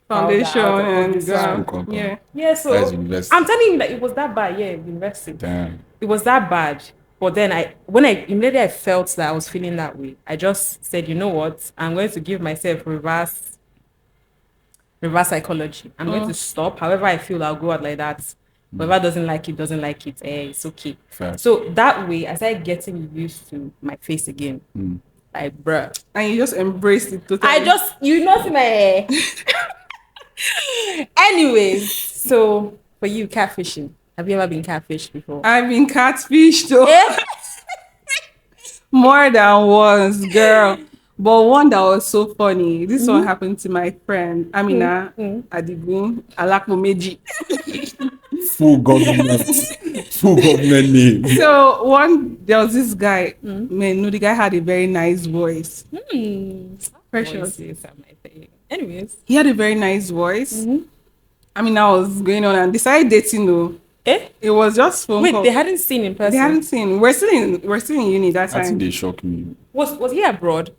[SPEAKER 3] Foundation
[SPEAKER 2] powder out or
[SPEAKER 3] and
[SPEAKER 2] this
[SPEAKER 1] School
[SPEAKER 2] one.
[SPEAKER 1] compound.
[SPEAKER 3] yeah.
[SPEAKER 2] Yeah, so
[SPEAKER 1] That is university.
[SPEAKER 2] I'm telling you that it was that bad. Yeah, university.
[SPEAKER 1] Damn.
[SPEAKER 2] It was that bad. But then immediately I felt that I was feeling that way, I just said, you know what? I'm going to give myself reverse psychology. I'm going to stop. However I feel, I'll go out like that. Whoever doesn't like it, doesn't like it. It's okay.
[SPEAKER 1] Fair.
[SPEAKER 2] So that way, I started getting used to my face again. Like, bruh.
[SPEAKER 3] And you just embraced it totally.
[SPEAKER 2] I just, you know, see my hair. Anyways, so for you, catfishing. Have you ever been catfished before?
[SPEAKER 3] I've been catfished though.
[SPEAKER 2] Yeah.
[SPEAKER 3] More than once, girl. But one that was so funny. This one happened to my friend Amina Adigun Alakmomeji.
[SPEAKER 1] Full government name.
[SPEAKER 3] So there was this guy. Man, no, the guy had a very nice voice. Precious.
[SPEAKER 2] Voices are my thing. Anyways.
[SPEAKER 3] He had a very nice voice. I mean, I was going on and decided dating though. It was just phone
[SPEAKER 2] Wait,
[SPEAKER 3] call.
[SPEAKER 2] they hadn't seen in person.
[SPEAKER 3] They hadn't seen. We're still in uni that
[SPEAKER 1] I think
[SPEAKER 3] time.
[SPEAKER 1] they shocked me.
[SPEAKER 2] Was he abroad?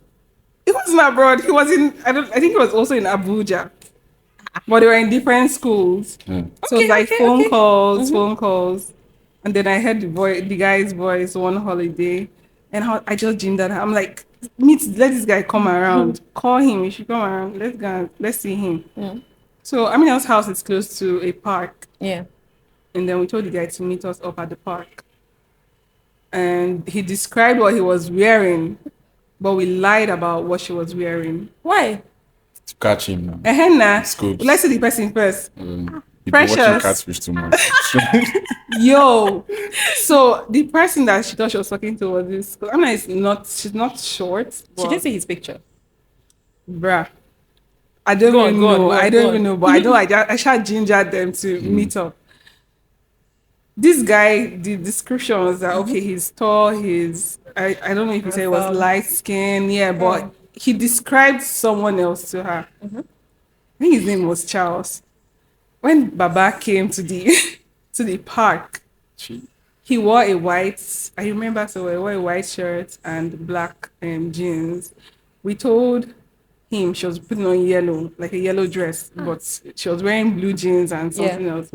[SPEAKER 3] He wasn't abroad. He was in. I think he was also in Abuja, but they were in different schools.
[SPEAKER 1] Yeah.
[SPEAKER 3] So it was like
[SPEAKER 2] Okay.
[SPEAKER 3] phone calls, and then I heard the guy's voice one holiday, and I just gingered her. I'm like, let this guy come around. Call him. He should come around. Let's see him. So Amina's house is close to a park.
[SPEAKER 2] Yeah.
[SPEAKER 3] And then we told the guy to meet us up at the park. And he described what he was wearing, but we lied about what she was wearing.
[SPEAKER 2] Why?
[SPEAKER 1] To catch him now.
[SPEAKER 3] Henna,
[SPEAKER 1] Scoops.
[SPEAKER 3] let's see the person first.
[SPEAKER 1] You've
[SPEAKER 3] Precious.
[SPEAKER 1] been watching Catfish too much.
[SPEAKER 3] Yo. So the person that she thought she was talking to was this. Anna she's not short.
[SPEAKER 2] She
[SPEAKER 3] but-
[SPEAKER 2] didn't see his picture.
[SPEAKER 3] Bruh. I don't
[SPEAKER 2] Go on,
[SPEAKER 3] even
[SPEAKER 2] go on,
[SPEAKER 3] know.
[SPEAKER 2] go on,
[SPEAKER 3] I
[SPEAKER 2] go
[SPEAKER 3] don't
[SPEAKER 2] on.
[SPEAKER 3] even know. But I know I shall ginger them to meet up. This guy, the description was that okay, he's tall, I don't know if he said it was
[SPEAKER 2] Handsome.
[SPEAKER 3] light skin, but he described someone else to her. I think his name was Charles. When Baba came to the to the park, he wore a white, I remember, so he wore a white shirt and black jeans. We told him she was putting on yellow, like a yellow dress, but she was wearing blue jeans and something else.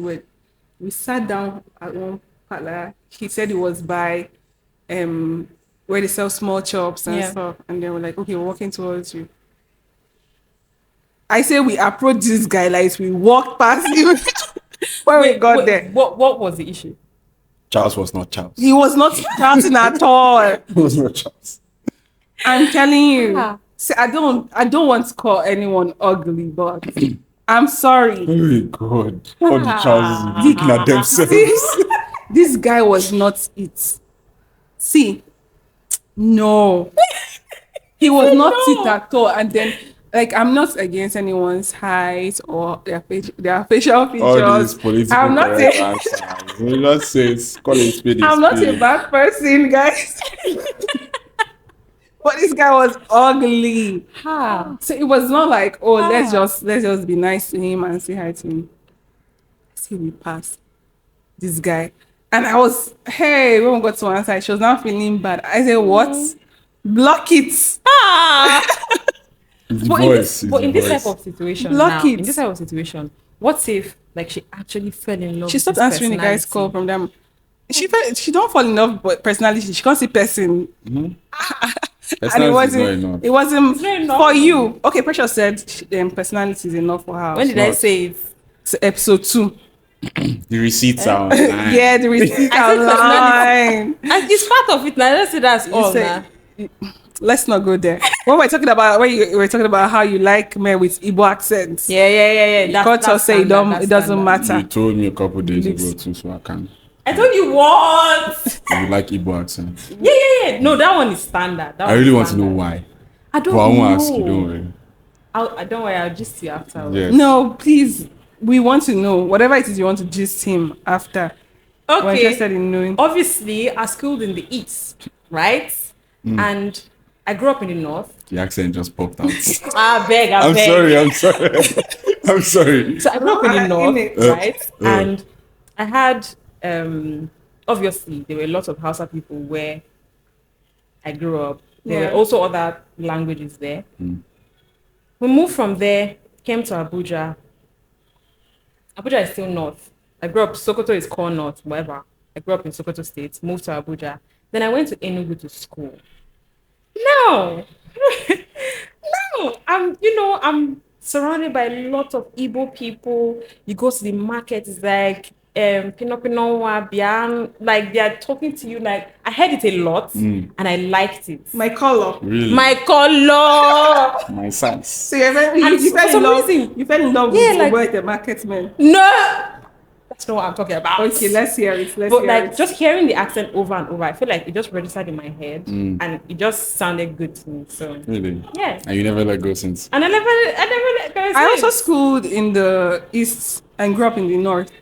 [SPEAKER 3] We sat down at one parlor. He said it was by where they sell small chops and stuff. And they were like, okay, we're walking towards you. I say we approached this guy like we walked past him when we got there.
[SPEAKER 2] What was the issue?
[SPEAKER 1] Charles was not Charles.
[SPEAKER 3] He was not shouting at all.
[SPEAKER 1] He was not Charles.
[SPEAKER 3] I'm telling you. See, I don't want to call anyone ugly, but I'm sorry.
[SPEAKER 1] Oh my God. All the trousers looking at themselves.
[SPEAKER 3] This guy was not it. See, no. He was not it at all. And then, like, I'm not against anyone's height or their facial features.
[SPEAKER 1] All these political
[SPEAKER 3] I'm not
[SPEAKER 1] correct
[SPEAKER 3] a,
[SPEAKER 1] answers. We just say, call it spade.
[SPEAKER 3] I'm not a bad person, guys. But this guy was ugly. So it was not like, oh, let's just be nice to him and say hi to him. See, we passed this guy. And I was, hey, when we got to one side, she was not feeling bad. I said, what? Block it.
[SPEAKER 2] But in this type of situation,
[SPEAKER 3] Block it.
[SPEAKER 2] in this type of situation, what if like she actually fell in love?
[SPEAKER 3] She
[SPEAKER 2] with
[SPEAKER 3] stopped
[SPEAKER 2] this
[SPEAKER 3] answering the guy's call
[SPEAKER 2] personality?
[SPEAKER 3] from them. She don't fall in love with personality. She can't see person. And it wasn't
[SPEAKER 2] It's not enough.
[SPEAKER 3] for you. Okay, Precious said personality is enough for her.
[SPEAKER 2] When did I
[SPEAKER 1] not.
[SPEAKER 2] say it?
[SPEAKER 3] It's episode 2.
[SPEAKER 1] The receipts are online.
[SPEAKER 3] Yeah, the receipt
[SPEAKER 2] I said
[SPEAKER 3] online.
[SPEAKER 2] And it's part of it now. Let's say that's all.
[SPEAKER 3] say-
[SPEAKER 2] Nah.
[SPEAKER 3] Let's not go there. When we're talking about you were talking about how you like men with Igbo accents.
[SPEAKER 2] Yeah.
[SPEAKER 3] Culture say it doesn't matter.
[SPEAKER 1] You told me a couple days ago too, so I can.
[SPEAKER 2] I told you what?
[SPEAKER 1] You like Igbo accent.
[SPEAKER 2] Yeah. No, that one is standard.
[SPEAKER 1] I really want to know why.
[SPEAKER 2] I don't
[SPEAKER 1] But I
[SPEAKER 2] know.
[SPEAKER 1] won't ask you, don't worry.
[SPEAKER 2] I don't worry. I'll just see you after.
[SPEAKER 1] Yes.
[SPEAKER 3] No, please. We want to know whatever it is you want to gist him after. We're
[SPEAKER 2] Okay.
[SPEAKER 3] interested in knowing.
[SPEAKER 2] Obviously, I schooled in the East, right? And I grew up in the North.
[SPEAKER 1] The accent just popped out.
[SPEAKER 2] I beg.
[SPEAKER 1] I'm sorry. I'm sorry.
[SPEAKER 2] So I grew up in the North,
[SPEAKER 3] Innit.
[SPEAKER 2] right? And I had, obviously, there were lots of Hausa people where I grew up. There were also other languages there. We moved from there, came to Abuja. Abuja is still North. I grew up, Sokoto is called North, whatever. I grew up in Sokoto State, moved to Abuja. Then I went to Enugu to school. No, I'm surrounded by a lot of Igbo people. You go to the market, it's like Pino Bian, like they are talking to you. Like I heard it a lot, and I liked it.
[SPEAKER 3] My color.
[SPEAKER 1] Really?
[SPEAKER 2] My color.
[SPEAKER 1] My size.
[SPEAKER 3] So you fell
[SPEAKER 2] for some
[SPEAKER 3] in love.
[SPEAKER 2] reason-
[SPEAKER 3] You fell in love
[SPEAKER 2] Yeah,
[SPEAKER 3] with
[SPEAKER 2] like-
[SPEAKER 3] like, the market man.
[SPEAKER 2] No, that's not what I'm talking about.
[SPEAKER 3] Okay, let's hear it.
[SPEAKER 2] But like just hearing the accent over and over, I feel like it just registered in my head, and it just sounded good to me. So
[SPEAKER 1] Really?
[SPEAKER 2] yeah,
[SPEAKER 1] And you never let go since.
[SPEAKER 2] and I never let go.
[SPEAKER 3] I also
[SPEAKER 2] since.
[SPEAKER 3] schooled in the East and grew up in the North.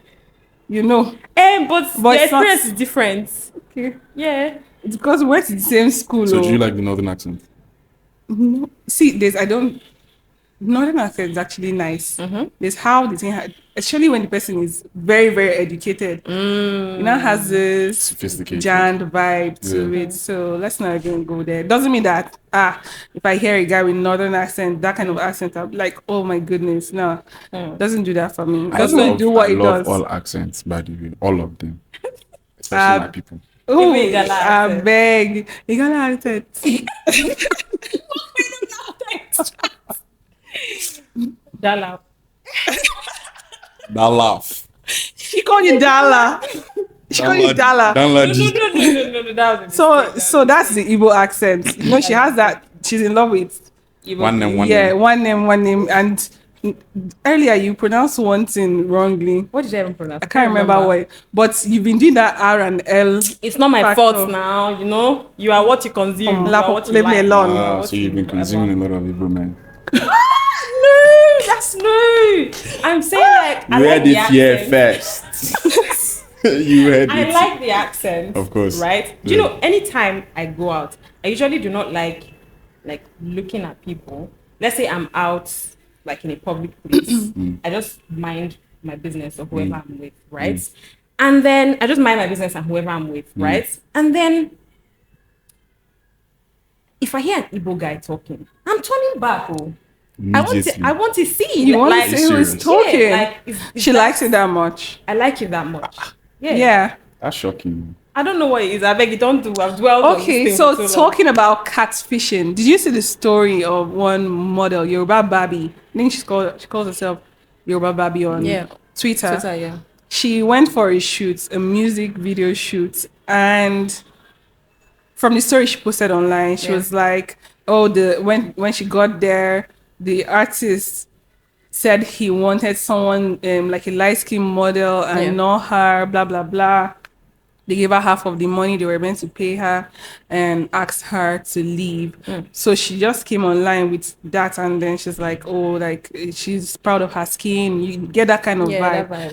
[SPEAKER 3] You know,
[SPEAKER 2] But
[SPEAKER 3] But
[SPEAKER 2] the
[SPEAKER 3] it's not-
[SPEAKER 2] experience is different.
[SPEAKER 3] okay.
[SPEAKER 2] Yeah.
[SPEAKER 3] It's because we went to the same school.
[SPEAKER 1] So
[SPEAKER 3] oh.
[SPEAKER 1] do you like the northern accent?
[SPEAKER 3] See, Northern accent is actually nice. There's how the thing especially when the person is very, very educated. You know, has this
[SPEAKER 1] Sophisticated.
[SPEAKER 3] jand vibe to
[SPEAKER 1] Yeah.
[SPEAKER 3] it. So let's not even go there. Doesn't mean that if I hear a guy with Northern accent, that kind of accent, I'm like, oh my goodness, no. Doesn't do that for me. Doesn't do what
[SPEAKER 1] I
[SPEAKER 3] it
[SPEAKER 1] love
[SPEAKER 3] does.
[SPEAKER 1] all accents, by the way. All of them. Especially my people.
[SPEAKER 3] Oh,
[SPEAKER 2] Give me Igala
[SPEAKER 3] I
[SPEAKER 2] accent.
[SPEAKER 3] beg. You gotta accent.
[SPEAKER 2] Dala.
[SPEAKER 1] That laugh.
[SPEAKER 3] She called you Dala. She called you Dala.
[SPEAKER 2] No, that was a
[SPEAKER 3] So that's the Igbo accent. You know, she has that. She's in love with.
[SPEAKER 2] mistake.
[SPEAKER 1] One name, one
[SPEAKER 3] Yeah,
[SPEAKER 1] name.
[SPEAKER 3] one name. And earlier you pronounced one thing wrongly.
[SPEAKER 2] What did I even pronounce?
[SPEAKER 3] I can't remember what. But you've been doing that R and L.
[SPEAKER 2] It's not my
[SPEAKER 3] Factor.
[SPEAKER 2] fault now, you know. You are what you consume. You are what you
[SPEAKER 3] Leave me
[SPEAKER 2] like.
[SPEAKER 3] alone.
[SPEAKER 2] Ah,
[SPEAKER 1] So you've been consuming a lot of Igbo men.
[SPEAKER 2] No, that's no. I'm saying like I
[SPEAKER 1] You
[SPEAKER 2] like
[SPEAKER 1] heard
[SPEAKER 2] the
[SPEAKER 1] it here
[SPEAKER 2] accent.
[SPEAKER 1] first. You heard
[SPEAKER 2] I
[SPEAKER 1] it.
[SPEAKER 2] like the accent.
[SPEAKER 1] Of course.
[SPEAKER 2] Right? Do you
[SPEAKER 1] Yeah.
[SPEAKER 2] know anytime I go out, I usually do not like looking at people. Let's say I'm out like in a public place. I just mind my business or whoever I'm with, right? And then I just mind my business and whoever I'm with, right? And then if I hear an Igbo guy talking, I'm turning back. Oh.
[SPEAKER 1] Immediately.
[SPEAKER 2] I want to see.
[SPEAKER 3] You want
[SPEAKER 2] like,
[SPEAKER 3] to see who's
[SPEAKER 1] serious?
[SPEAKER 3] talking.
[SPEAKER 2] Yeah, like,
[SPEAKER 3] She likes it that much.
[SPEAKER 2] I like it that much. Yeah.
[SPEAKER 3] Yeah.
[SPEAKER 1] That's shocking.
[SPEAKER 2] I don't know what it is. I beg you, don't do. I've dwelled on this
[SPEAKER 3] Okay,
[SPEAKER 2] thing
[SPEAKER 3] so
[SPEAKER 2] for long.
[SPEAKER 3] talking about catfishing, did you see the story of one model, Yoruba Babi? I think she calls herself Yoruba Babi on Twitter.
[SPEAKER 2] yeah.
[SPEAKER 3] She went for a shoot, a music video shoot, and from the story she posted online, she was like, oh, the when she got there, the artist said he wanted someone like a light skin model and
[SPEAKER 2] Yeah.
[SPEAKER 3] not her, blah blah blah. They gave her half of the money they were meant to pay her and asked her to leave. So she just came online with that, and then she's like, oh, like she's proud of her skin. You get that kind of
[SPEAKER 2] Yeah,
[SPEAKER 3] vibe.
[SPEAKER 2] that vibe,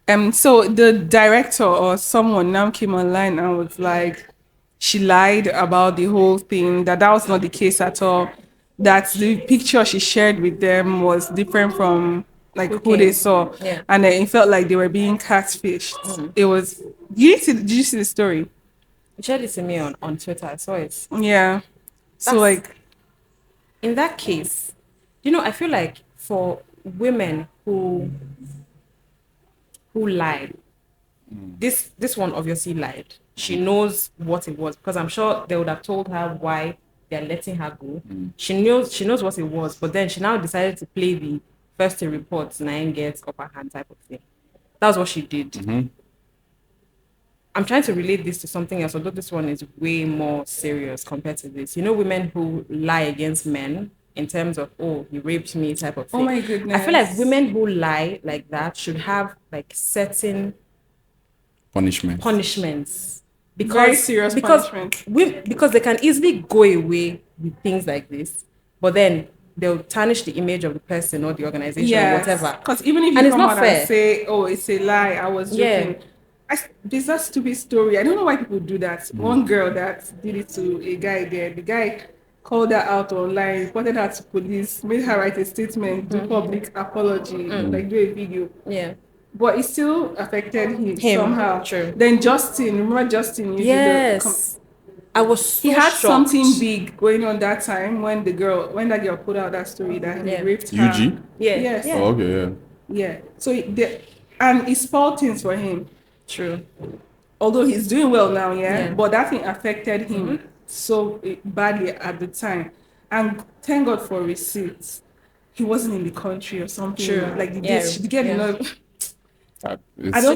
[SPEAKER 2] yeah.
[SPEAKER 3] So the director or someone now came online and was like, she lied about the whole thing, that was not the case at all, that the picture she shared with them was different from like who they
[SPEAKER 2] came?
[SPEAKER 3] saw,
[SPEAKER 2] Yeah.
[SPEAKER 3] and then it felt like they were being catfished. It was, did you see the story?
[SPEAKER 2] You shared it to me on Twitter. I saw it.
[SPEAKER 3] Yeah. So
[SPEAKER 2] That's-
[SPEAKER 3] like,
[SPEAKER 2] In that case, I feel like for women who lied, this one obviously lied. She knows what it was, because I'm sure they would have told her why they're letting her go. She knows what it was, but then she now decided to play the first to report, nine gets upper hand type of thing. That's what she did. I'm trying to relate this to something else, although this one is way more serious compared to this. Women who lie against men in terms of, oh, he raped me type of thing.
[SPEAKER 3] oh my goodness.
[SPEAKER 2] I feel like women who lie like that should have like certain punishments. Because,
[SPEAKER 3] Very serious punishment.
[SPEAKER 2] Because they can easily go away with things like this, but then they'll tarnish the image of the person or the organization or whatever.
[SPEAKER 3] Because even if you
[SPEAKER 2] And it's
[SPEAKER 3] come
[SPEAKER 2] not
[SPEAKER 3] out
[SPEAKER 2] fair.
[SPEAKER 3] and say, oh, it's a lie, I was
[SPEAKER 2] Yeah.
[SPEAKER 3] joking. There's that stupid story. I don't know why people do that. One girl that did it to a guy there. The guy called her out online, reported her to police, made her write a statement, do public apology, like do a video.
[SPEAKER 2] Yeah.
[SPEAKER 3] But it still affected him somehow.
[SPEAKER 2] True.
[SPEAKER 3] Then Justin, remember Justin? You did
[SPEAKER 2] Yes. I was so
[SPEAKER 3] he had
[SPEAKER 2] shocked.
[SPEAKER 3] something big going on that time when that girl put out that story that he raped her.
[SPEAKER 1] UG?
[SPEAKER 2] Yeah.
[SPEAKER 3] Yes.
[SPEAKER 2] Yeah.
[SPEAKER 1] Oh, okay, yeah.
[SPEAKER 3] Yeah. So and it spoiled things for him.
[SPEAKER 2] True.
[SPEAKER 3] Although he's doing well now,
[SPEAKER 2] Yeah.
[SPEAKER 3] but that thing affected him so badly at the time. And thank God for receipts. He wasn't in the country or something.
[SPEAKER 2] True.
[SPEAKER 3] Like the
[SPEAKER 2] Yeah.
[SPEAKER 3] did get enough.
[SPEAKER 1] It's-
[SPEAKER 3] I don't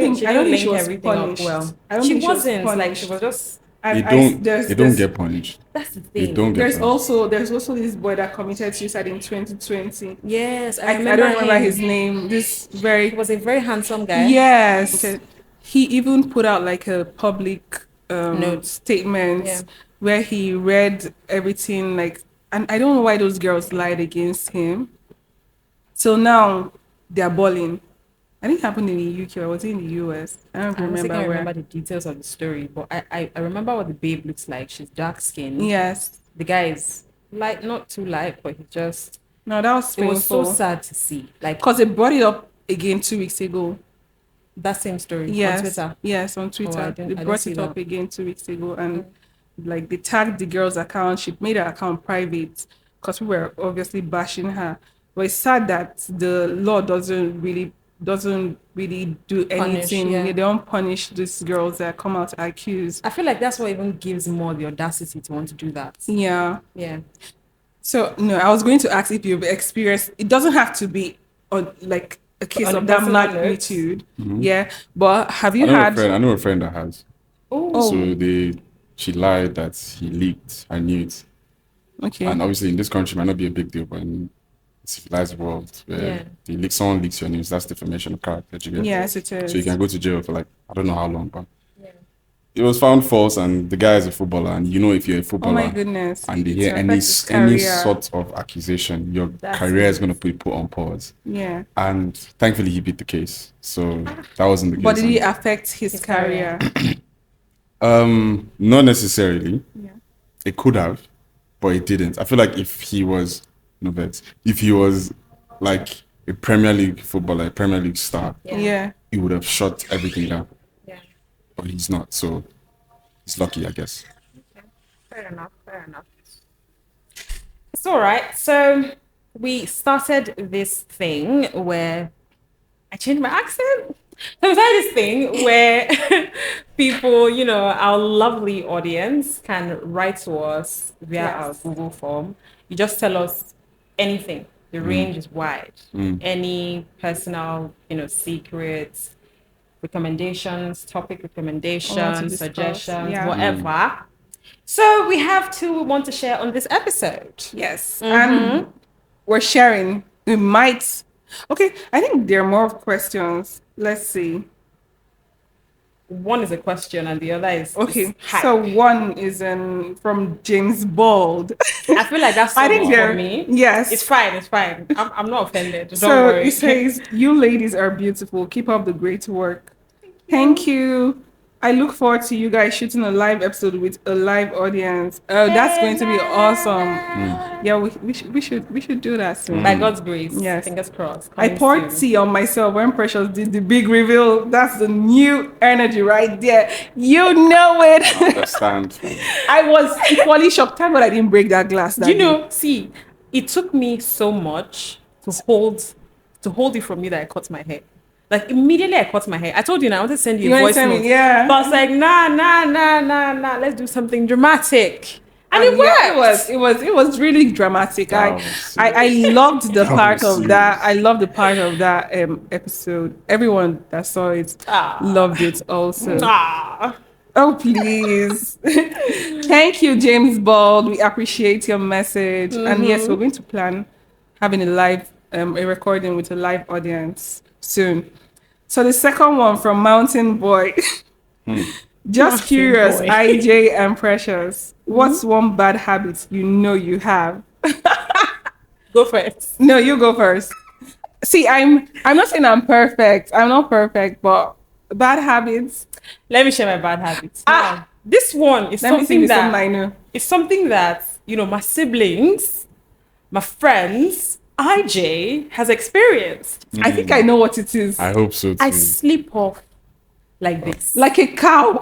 [SPEAKER 3] think
[SPEAKER 2] She didn't link
[SPEAKER 3] she was
[SPEAKER 2] everything up
[SPEAKER 3] punished.
[SPEAKER 2] well.
[SPEAKER 3] I don't
[SPEAKER 2] She
[SPEAKER 3] think
[SPEAKER 2] wasn't.
[SPEAKER 3] she was
[SPEAKER 2] Like,
[SPEAKER 3] punished.
[SPEAKER 2] she was just.
[SPEAKER 3] And
[SPEAKER 1] they don't get punished.
[SPEAKER 2] That's the
[SPEAKER 1] They
[SPEAKER 2] thing.
[SPEAKER 1] don't get
[SPEAKER 3] there's
[SPEAKER 1] punished.
[SPEAKER 3] also this boy that committed suicide in 2020.
[SPEAKER 2] Yes,
[SPEAKER 3] I
[SPEAKER 2] remember
[SPEAKER 3] don't remember
[SPEAKER 2] him.
[SPEAKER 3] his name. This very
[SPEAKER 2] He was a very handsome guy.
[SPEAKER 3] yes.
[SPEAKER 2] Okay.
[SPEAKER 3] He even put out like a public
[SPEAKER 2] Note.
[SPEAKER 3] statement
[SPEAKER 2] Yeah.
[SPEAKER 3] where he read everything, like, and I don't know why those girls lied against him. So now they're balling. I think it happened in the UK. Or was it in the US? I don't
[SPEAKER 2] I honestly
[SPEAKER 3] remember
[SPEAKER 2] can't
[SPEAKER 3] where.
[SPEAKER 2] remember the details of the story, but I remember what the babe looks like. She's dark skinned.
[SPEAKER 3] Yes.
[SPEAKER 2] The guy is light, not too light, but he just.
[SPEAKER 3] No, that was
[SPEAKER 2] It was so
[SPEAKER 3] painful.
[SPEAKER 2] sad to see. Like,
[SPEAKER 3] Because they brought it up again 2 weeks ago.
[SPEAKER 2] that same story
[SPEAKER 3] Yes.
[SPEAKER 2] on Twitter.
[SPEAKER 3] Yes, on Twitter.
[SPEAKER 2] I
[SPEAKER 3] They
[SPEAKER 2] didn't
[SPEAKER 3] brought
[SPEAKER 2] see
[SPEAKER 3] it up
[SPEAKER 2] that.
[SPEAKER 3] again 2 weeks ago, and like they tagged the girl's account. She made her account private because we were obviously bashing her. But it's sad that the law doesn't really do anything.
[SPEAKER 2] yeah.
[SPEAKER 3] They don't punish these girls that come out accused.
[SPEAKER 2] I feel like that's what even gives more the audacity to want to do that.
[SPEAKER 3] Yeah.
[SPEAKER 2] Yeah.
[SPEAKER 3] So no, I was going to ask if you've experienced. It doesn't have to be on like a case
[SPEAKER 2] On a
[SPEAKER 3] of that
[SPEAKER 2] personal note.
[SPEAKER 3] magnitude. Yeah, but have you
[SPEAKER 1] I
[SPEAKER 3] had?
[SPEAKER 1] know a friend that has.
[SPEAKER 2] Oh.
[SPEAKER 1] So she lied that he leaked. I knew it.
[SPEAKER 3] Okay.
[SPEAKER 1] And obviously in this country it might not be a big deal, but in a civilized world where someone leaks your news, that's defamation of character. Do you get it?
[SPEAKER 3] Yes, it is.
[SPEAKER 1] So you can go to jail for like I don't know how long, but it was found false, and the guy is a footballer, and if you're a
[SPEAKER 3] Oh
[SPEAKER 1] footballer
[SPEAKER 3] my goodness.
[SPEAKER 1] and they
[SPEAKER 3] It
[SPEAKER 1] hear
[SPEAKER 3] affects his
[SPEAKER 1] any
[SPEAKER 3] career.
[SPEAKER 1] sort of accusation, your
[SPEAKER 2] That's
[SPEAKER 1] career
[SPEAKER 2] it.
[SPEAKER 1] is going to be put on pause.
[SPEAKER 3] Yeah.
[SPEAKER 1] And thankfully he beat the case, so that wasn't the case.
[SPEAKER 3] But did it
[SPEAKER 1] And-
[SPEAKER 3] affect his
[SPEAKER 2] His
[SPEAKER 3] career?
[SPEAKER 1] Not necessarily.
[SPEAKER 3] Yeah.
[SPEAKER 1] It could have, but it didn't. I feel like if he was like a Premier League footballer, a Premier League star,
[SPEAKER 3] Yeah.
[SPEAKER 1] he would have shut everything down.
[SPEAKER 2] Yeah.
[SPEAKER 1] But he's not, so he's lucky, I guess.
[SPEAKER 2] Fair enough. It's all right. So we started this thing where I changed my accent. So we started this thing where people, our lovely audience can write to us via
[SPEAKER 3] Yes.
[SPEAKER 2] our Google form. You just tell us anything. The range is wide. Any personal, secrets, recommendations, topic recommendations,
[SPEAKER 3] discuss.
[SPEAKER 2] suggestions,
[SPEAKER 3] Yeah.
[SPEAKER 2] whatever. So we have two want to share on this episode.
[SPEAKER 3] Yes. And we're sharing. We might. Okay, I think there are more questions. Let's see.
[SPEAKER 2] One is a question and the other is
[SPEAKER 3] Okay,
[SPEAKER 2] hype.
[SPEAKER 3] so one is from James Bald.
[SPEAKER 2] I feel like that's so
[SPEAKER 3] I think
[SPEAKER 2] much for
[SPEAKER 3] they're
[SPEAKER 2] me.
[SPEAKER 3] yes.
[SPEAKER 2] It's fine. It's fine. I'm not offended. Don't
[SPEAKER 3] So
[SPEAKER 2] worry.
[SPEAKER 3] it says, "You ladies are beautiful. Keep up the great work. Thank you. I look forward to you guys shooting a live episode with a live audience. Oh, that's going to be awesome. Yeah, we should do that soon.
[SPEAKER 2] By God's grace.
[SPEAKER 3] Yes.
[SPEAKER 2] Fingers crossed.
[SPEAKER 3] I
[SPEAKER 2] Coming
[SPEAKER 3] poured
[SPEAKER 2] soon.
[SPEAKER 3] tea on myself when Precious did the big reveal. That's the new energy right there. You know it.
[SPEAKER 1] I understand.
[SPEAKER 3] I was equally shocked. Thank God I didn't break that glass. That
[SPEAKER 2] You
[SPEAKER 3] day.
[SPEAKER 2] know, see, it took me so much to hold it from you that I cut my hair. Like immediately I cut my hair. I told you now I wanted to send you a
[SPEAKER 3] wanna
[SPEAKER 2] voice
[SPEAKER 3] send me-
[SPEAKER 2] note.
[SPEAKER 3] yeah.
[SPEAKER 2] But I was like, nah. Let's do something dramatic. And it
[SPEAKER 3] yeah,
[SPEAKER 2] worked.
[SPEAKER 3] it was really dramatic.
[SPEAKER 1] That was
[SPEAKER 3] I loved the
[SPEAKER 1] That
[SPEAKER 3] part
[SPEAKER 1] was
[SPEAKER 3] of that. I loved the part of that episode. Everyone that saw it loved it also.
[SPEAKER 2] Ah.
[SPEAKER 3] Oh please. Thank you, James Bald. We appreciate your message. And yes, we're going to plan having a recording with a live audience soon. So the second one from Mountain Boy. Just
[SPEAKER 2] Mountain
[SPEAKER 3] curious,
[SPEAKER 2] Boy.
[SPEAKER 3] IJ and Precious. What's one bad habit you know you have?
[SPEAKER 2] Go first.
[SPEAKER 3] No, you go first. See, I'm not saying I'm perfect. I'm not perfect, but bad habits.
[SPEAKER 2] Let me share my bad habits.
[SPEAKER 3] Ah.
[SPEAKER 2] Now, this one is
[SPEAKER 3] Let me see
[SPEAKER 2] something
[SPEAKER 3] this one
[SPEAKER 2] that
[SPEAKER 3] I know.
[SPEAKER 2] it's something that my siblings, my friends, IJ has experienced.
[SPEAKER 3] I think I know what it is.
[SPEAKER 1] I hope so too.
[SPEAKER 2] I sleep off like this.
[SPEAKER 3] Like a cow.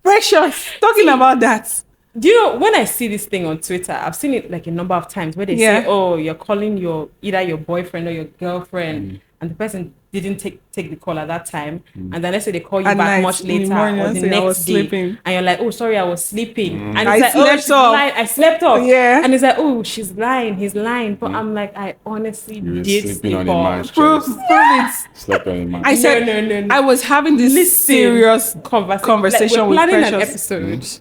[SPEAKER 3] Precious. Talking about that.
[SPEAKER 2] Do you know when I see this thing on Twitter, I've seen it like a number of times where they
[SPEAKER 3] Yeah.
[SPEAKER 2] say, "Oh, you're calling either your boyfriend or your girlfriend," and the person didn't take the call at that time, and then let's say they call you
[SPEAKER 3] At
[SPEAKER 2] back
[SPEAKER 3] night,
[SPEAKER 2] much
[SPEAKER 3] in the
[SPEAKER 2] later
[SPEAKER 3] morning,
[SPEAKER 2] or
[SPEAKER 3] and
[SPEAKER 2] the
[SPEAKER 3] say, "I was
[SPEAKER 2] next day,
[SPEAKER 3] sleeping."
[SPEAKER 2] and you're like, "Oh, sorry, I was sleeping," and
[SPEAKER 3] I
[SPEAKER 2] it's like, "Oh,
[SPEAKER 3] slept
[SPEAKER 2] she's
[SPEAKER 3] off.
[SPEAKER 2] lying. I slept off,"
[SPEAKER 3] Yeah.
[SPEAKER 2] and it's like, "Oh, she's lying. He's lying," but I'm like, I honestly
[SPEAKER 1] You were
[SPEAKER 2] did
[SPEAKER 1] sleeping
[SPEAKER 2] sleep
[SPEAKER 1] on a
[SPEAKER 2] off.
[SPEAKER 1] man's
[SPEAKER 3] Prove
[SPEAKER 1] chest.
[SPEAKER 3] it.
[SPEAKER 1] Slept on a man's
[SPEAKER 3] I
[SPEAKER 1] chest.
[SPEAKER 3] said
[SPEAKER 2] No.
[SPEAKER 3] I was having this
[SPEAKER 2] Listen.
[SPEAKER 3] serious conversation
[SPEAKER 2] Like, we're
[SPEAKER 3] with
[SPEAKER 2] planning an
[SPEAKER 3] Precious.
[SPEAKER 2] episode.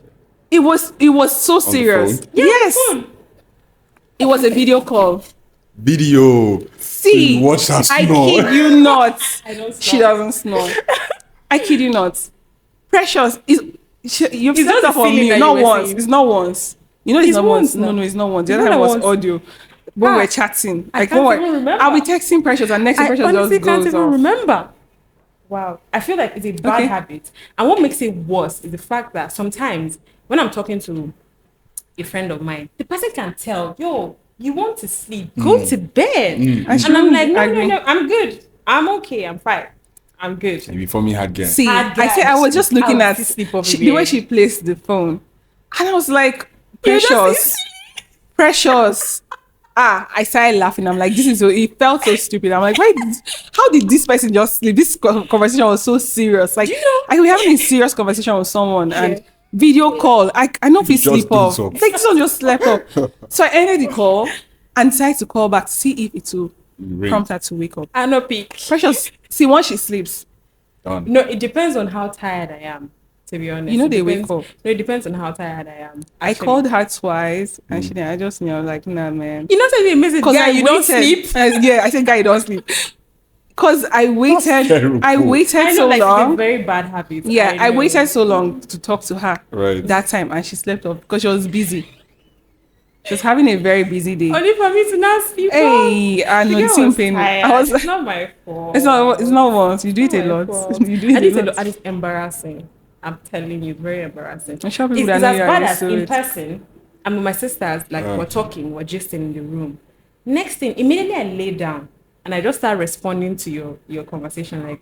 [SPEAKER 3] It was so serious.
[SPEAKER 1] phone?
[SPEAKER 2] Yeah,
[SPEAKER 3] Yes.
[SPEAKER 2] phone.
[SPEAKER 3] It was a video call.
[SPEAKER 1] Video.
[SPEAKER 3] See,
[SPEAKER 1] you watch her
[SPEAKER 3] I
[SPEAKER 1] snore.
[SPEAKER 3] kid you not.
[SPEAKER 2] I don't
[SPEAKER 3] She
[SPEAKER 2] snore.
[SPEAKER 3] doesn't snore. I kid you not. Precious is you've
[SPEAKER 2] It's
[SPEAKER 3] slept
[SPEAKER 2] just
[SPEAKER 3] off
[SPEAKER 2] the
[SPEAKER 3] on
[SPEAKER 2] feeling
[SPEAKER 3] me.
[SPEAKER 2] that
[SPEAKER 3] Not
[SPEAKER 2] you were
[SPEAKER 3] once.
[SPEAKER 2] saying.
[SPEAKER 3] It's not once. You know it's
[SPEAKER 2] It's
[SPEAKER 3] not
[SPEAKER 2] once
[SPEAKER 3] once.
[SPEAKER 2] now.
[SPEAKER 3] No, it's not once. The
[SPEAKER 2] It's
[SPEAKER 3] other time
[SPEAKER 2] not
[SPEAKER 3] was
[SPEAKER 2] once.
[SPEAKER 3] audio. When
[SPEAKER 2] Ah.
[SPEAKER 3] we're chatting.
[SPEAKER 2] I
[SPEAKER 3] Like
[SPEAKER 2] can't
[SPEAKER 3] when
[SPEAKER 2] even
[SPEAKER 3] we're
[SPEAKER 2] remember.
[SPEAKER 3] I'll be texting Precious and next thing
[SPEAKER 2] I
[SPEAKER 3] Precious
[SPEAKER 2] honestly
[SPEAKER 3] just
[SPEAKER 2] can't
[SPEAKER 3] goes
[SPEAKER 2] even
[SPEAKER 3] off.
[SPEAKER 2] remember. Wow. I feel like it's a bad
[SPEAKER 3] Okay.
[SPEAKER 2] habit. And what makes it worse is the fact that sometimes when I'm talking to a friend of mine, the person can tell, yo, you want to sleep, go to bed.
[SPEAKER 3] I
[SPEAKER 2] And I'm like, no,
[SPEAKER 3] agree.
[SPEAKER 2] I'm good. I'm okay. I'm fine. I'm good.
[SPEAKER 1] And before me had girl.
[SPEAKER 3] See,
[SPEAKER 2] Hard
[SPEAKER 3] I said I was just looking
[SPEAKER 2] I'll
[SPEAKER 3] at
[SPEAKER 2] still sleep over
[SPEAKER 3] the way
[SPEAKER 2] there.
[SPEAKER 3] she placed the phone, and I was like,
[SPEAKER 2] You're just
[SPEAKER 3] Precious, Precious. I started laughing. I'm like, this is so. It felt so stupid. I'm like, how did this person just sleep? This conversation was so serious. Like, I was having a serious conversation with someone and video call. I know if he
[SPEAKER 1] just
[SPEAKER 3] sleep off.
[SPEAKER 1] doze off.
[SPEAKER 3] Like, this one just slept off. So I ended the call and decided to call back to see if it will
[SPEAKER 1] Ring.
[SPEAKER 3] prompt her to wake up.
[SPEAKER 2] I no peak.
[SPEAKER 3] Precious, see, once she sleeps,
[SPEAKER 1] Done.
[SPEAKER 2] No, it depends on how tired I am, to be honest.
[SPEAKER 3] You know
[SPEAKER 2] It
[SPEAKER 3] they wake
[SPEAKER 2] depends-
[SPEAKER 3] up.
[SPEAKER 2] No, it depends on how tired I am.
[SPEAKER 3] I
[SPEAKER 2] actually.
[SPEAKER 3] called her twice and she didn't. I just knew. I was like, nah, man.
[SPEAKER 2] You know, say a message,
[SPEAKER 3] Because
[SPEAKER 2] guy, you don't sleep.
[SPEAKER 3] Yeah, I said, guy, you don't sleep. Because I waited.
[SPEAKER 1] terrible.
[SPEAKER 3] I waited
[SPEAKER 2] I know,
[SPEAKER 3] so
[SPEAKER 2] like, it's a
[SPEAKER 3] long.
[SPEAKER 2] very bad habit.
[SPEAKER 3] Yeah, I
[SPEAKER 2] know.
[SPEAKER 3] waited so long to talk to her
[SPEAKER 1] Right.
[SPEAKER 3] that time, and she slept off because she was busy. She was having a very busy day.
[SPEAKER 2] Only for me to not sleep.
[SPEAKER 3] Hey, I
[SPEAKER 2] The
[SPEAKER 3] know
[SPEAKER 2] girl
[SPEAKER 3] it's in
[SPEAKER 2] was
[SPEAKER 3] pain.
[SPEAKER 2] tired.
[SPEAKER 3] I was.
[SPEAKER 2] It's not my fault.
[SPEAKER 3] It's not once. You do it a
[SPEAKER 2] Not my
[SPEAKER 3] lot.
[SPEAKER 2] fault.
[SPEAKER 3] You do
[SPEAKER 2] I did
[SPEAKER 3] it a
[SPEAKER 2] a lot.
[SPEAKER 3] lot.
[SPEAKER 2] And it's embarrassing. I'm telling you, it's very embarrassing.
[SPEAKER 3] I'm sure people
[SPEAKER 2] It's
[SPEAKER 3] that
[SPEAKER 2] as
[SPEAKER 3] know you are
[SPEAKER 2] bad
[SPEAKER 3] used
[SPEAKER 2] as
[SPEAKER 3] to
[SPEAKER 2] in
[SPEAKER 3] it.
[SPEAKER 2] person. I'm with my sisters, like we're talking, we're just in the room. Next thing, immediately I lay down and I just start responding to your conversation, like,